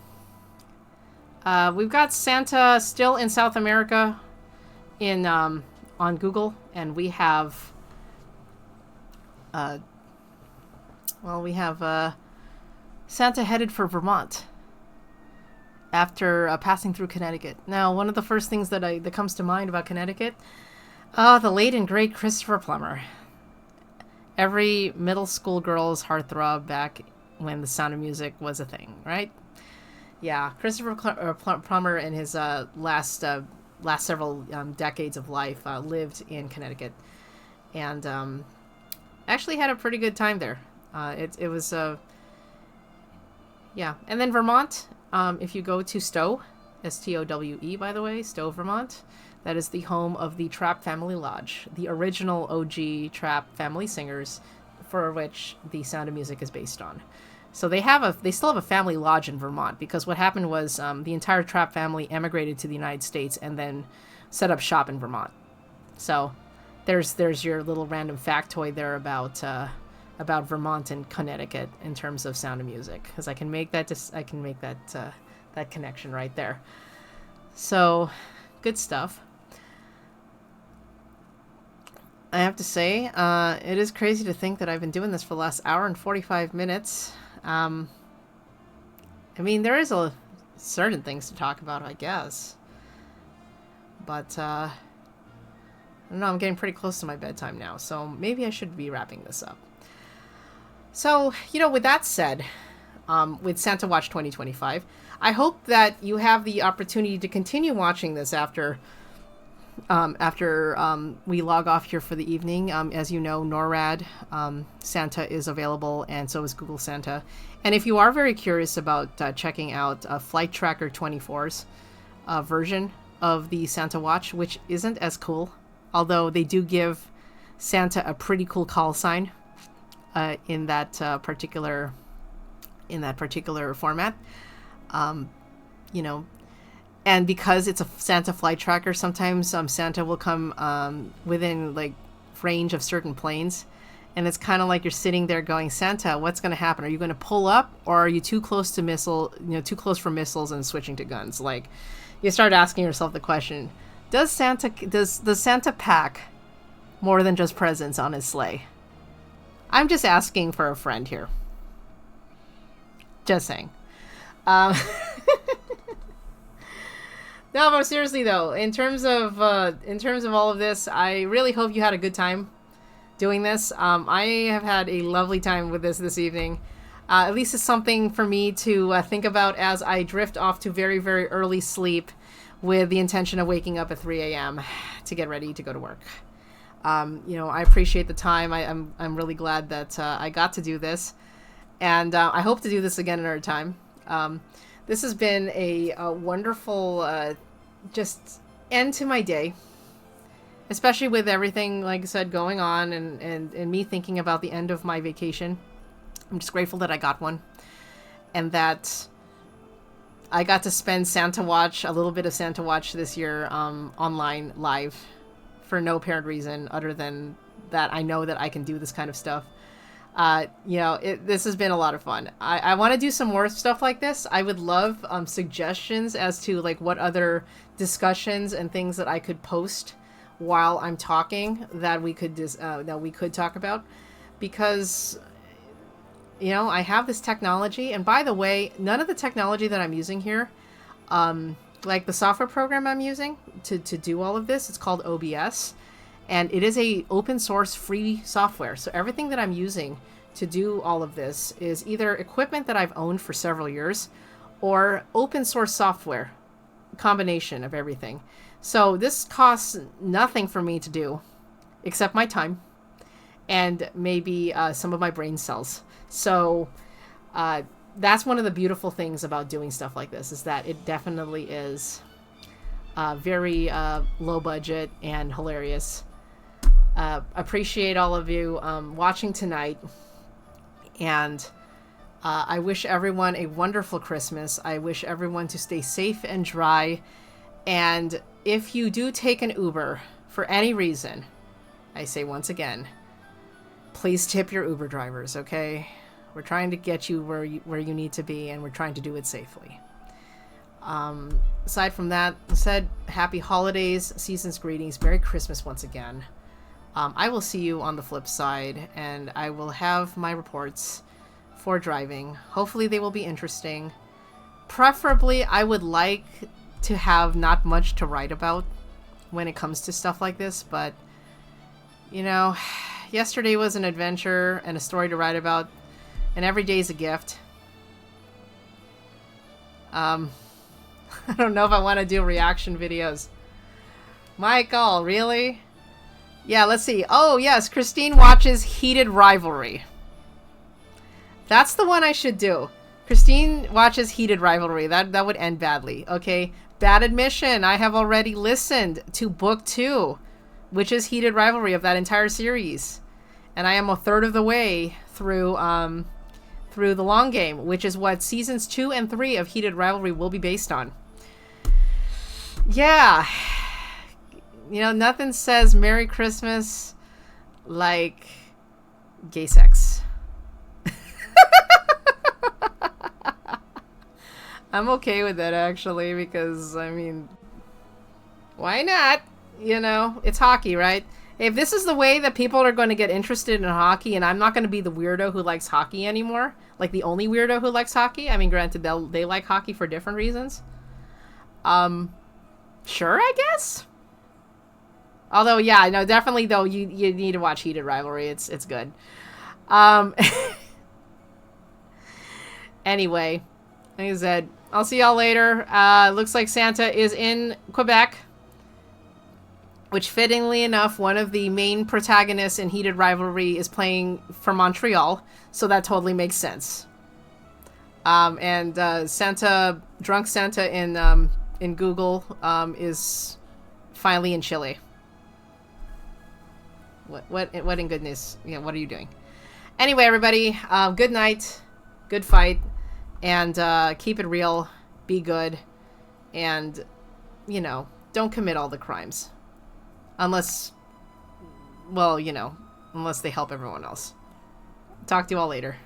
We've got Santa still in South America in on Google, and we have Santa headed for Vermont after passing through Connecticut. Now, one of the first things that comes to mind about Connecticut, the late and great Christopher Plummer. Every middle school girl's heartthrob back when The Sound of Music was a thing, right? Yeah, Christopher Plummer in his last several decades of life lived in Connecticut, and actually had a pretty good time there. It was yeah. And then Vermont, if you go to Stowe, Stowe, by the way, Stowe, Vermont, that is the home of the Trapp Family Lodge, the original OG Trapp family singers, for which The Sound of Music is based on. So they still have a family lodge in Vermont, because what happened was the entire Trapp family emigrated to the United States and then set up shop in Vermont. So there's your little random factoid there about Vermont and Connecticut in terms of Sound of Music, because I can make that that connection right there. So good stuff. I have to say, it is crazy to think that I've been doing this for the last hour and 45 minutes. I mean, there is certain things to talk about, I guess. But, I don't know, I'm getting pretty close to my bedtime now, so maybe I should be wrapping this up. So, you know, with that said, with Santa Watch 2025, I hope that you have the opportunity to continue watching this after we log off here for the evening. As you know, NORAD Santa is available, and so is Google Santa. And if you are very curious about checking out Flight Tracker 24's version of the Santa Watch, which isn't as cool, although they do give Santa a pretty cool call sign in that particular format, you know. And because it's a Santa flight tracker, sometimes Santa will come within like range of certain planes, and it's kind of like you're sitting there going, Santa, what's going to happen? Are you going to pull up, or are you too close to too close for missiles and switching to guns? Like, you start asking yourself the question: does Santa pack more than just presents on his sleigh? I'm just asking for a friend here. Just saying. No, but seriously though, in terms of all of this, I really hope you had a good time doing this. I have had a lovely time with this evening. At least it's something for me to think about as I drift off to very, very early sleep, with the intention of waking up at 3 a.m. to get ready to go to work. You know, I appreciate the time. I'm really glad that I got to do this, and I hope to do this again another time. This has been a wonderful just end to my day, especially with everything, like I said, going on, and me thinking about the end of my vacation. I'm just grateful that I got one, and that I got to spend a little bit of Santa Watch this year online live, for no apparent reason other than that I know that I can do this kind of stuff. You know, this has been a lot of fun. I want to do some more stuff like this. I would love suggestions as to like what other discussions and things that I could post while I'm talking that we could talk about, because, you know, I have this technology. And by the way, none of the technology that I'm using here, like the software program I'm using, to do all of this. It's called OBS, and it is a open source free software. So everything that I'm using to do all of this is either equipment that I've owned for several years or open source software, combination of everything. So this costs nothing for me to do except my time and maybe some of my brain cells. So that's one of the beautiful things about doing stuff like this, is that it definitely is very low budget and hilarious. Appreciate all of you watching tonight, and I wish everyone a wonderful Christmas. I wish everyone to stay safe and dry, and if you do take an Uber for any reason, I say once again, please tip your Uber drivers, okay? We're trying to get you where you need to be, and we're trying to do it safely. Aside from that, I said happy holidays, season's greetings, Merry Christmas once again. I will see you on the flip side, and I will have my reports for driving. Hopefully they will be interesting. Preferably, I would like to have not much to write about when it comes to stuff like this, but, you know, yesterday was an adventure and a story to write about, and every day is a gift. I don't know if I want to do reaction videos. Michael, really? Yeah, let's see. Oh, yes, Christine watches Heated Rivalry. That's the one I should do. Christine watches Heated Rivalry. That would end badly. Okay, bad admission. I have already listened to book 2, which is Heated Rivalry of that entire series. And I am a third of the way through the long game, which is what seasons 2 and 3 of Heated Rivalry will be based on. Yeah. You know, nothing says Merry Christmas like gay sex. I'm okay with that, actually, because, I mean, why not? You know, it's hockey, right? If this is the way that people are going to get interested in hockey, and I'm not going to be the weirdo who likes hockey anymore, like the only weirdo who likes hockey. I mean, granted, they like hockey for different reasons. Sure, I guess. Although, yeah, no, definitely, though, you need to watch Heated Rivalry. It's good. Anyway, like I said, I'll see y'all later. Looks like Santa is in Quebec, which, fittingly enough, one of the main protagonists in Heated Rivalry is playing for Montreal, so that totally makes sense. And Santa, drunk Santa in Google is finally in Chile. What in goodness? Yeah, what are you doing? Anyway, everybody, good night, good fight, and keep it real, be good, and, you know, don't commit all the crimes. Unless, well, you know, unless they help everyone else. Talk to you all later.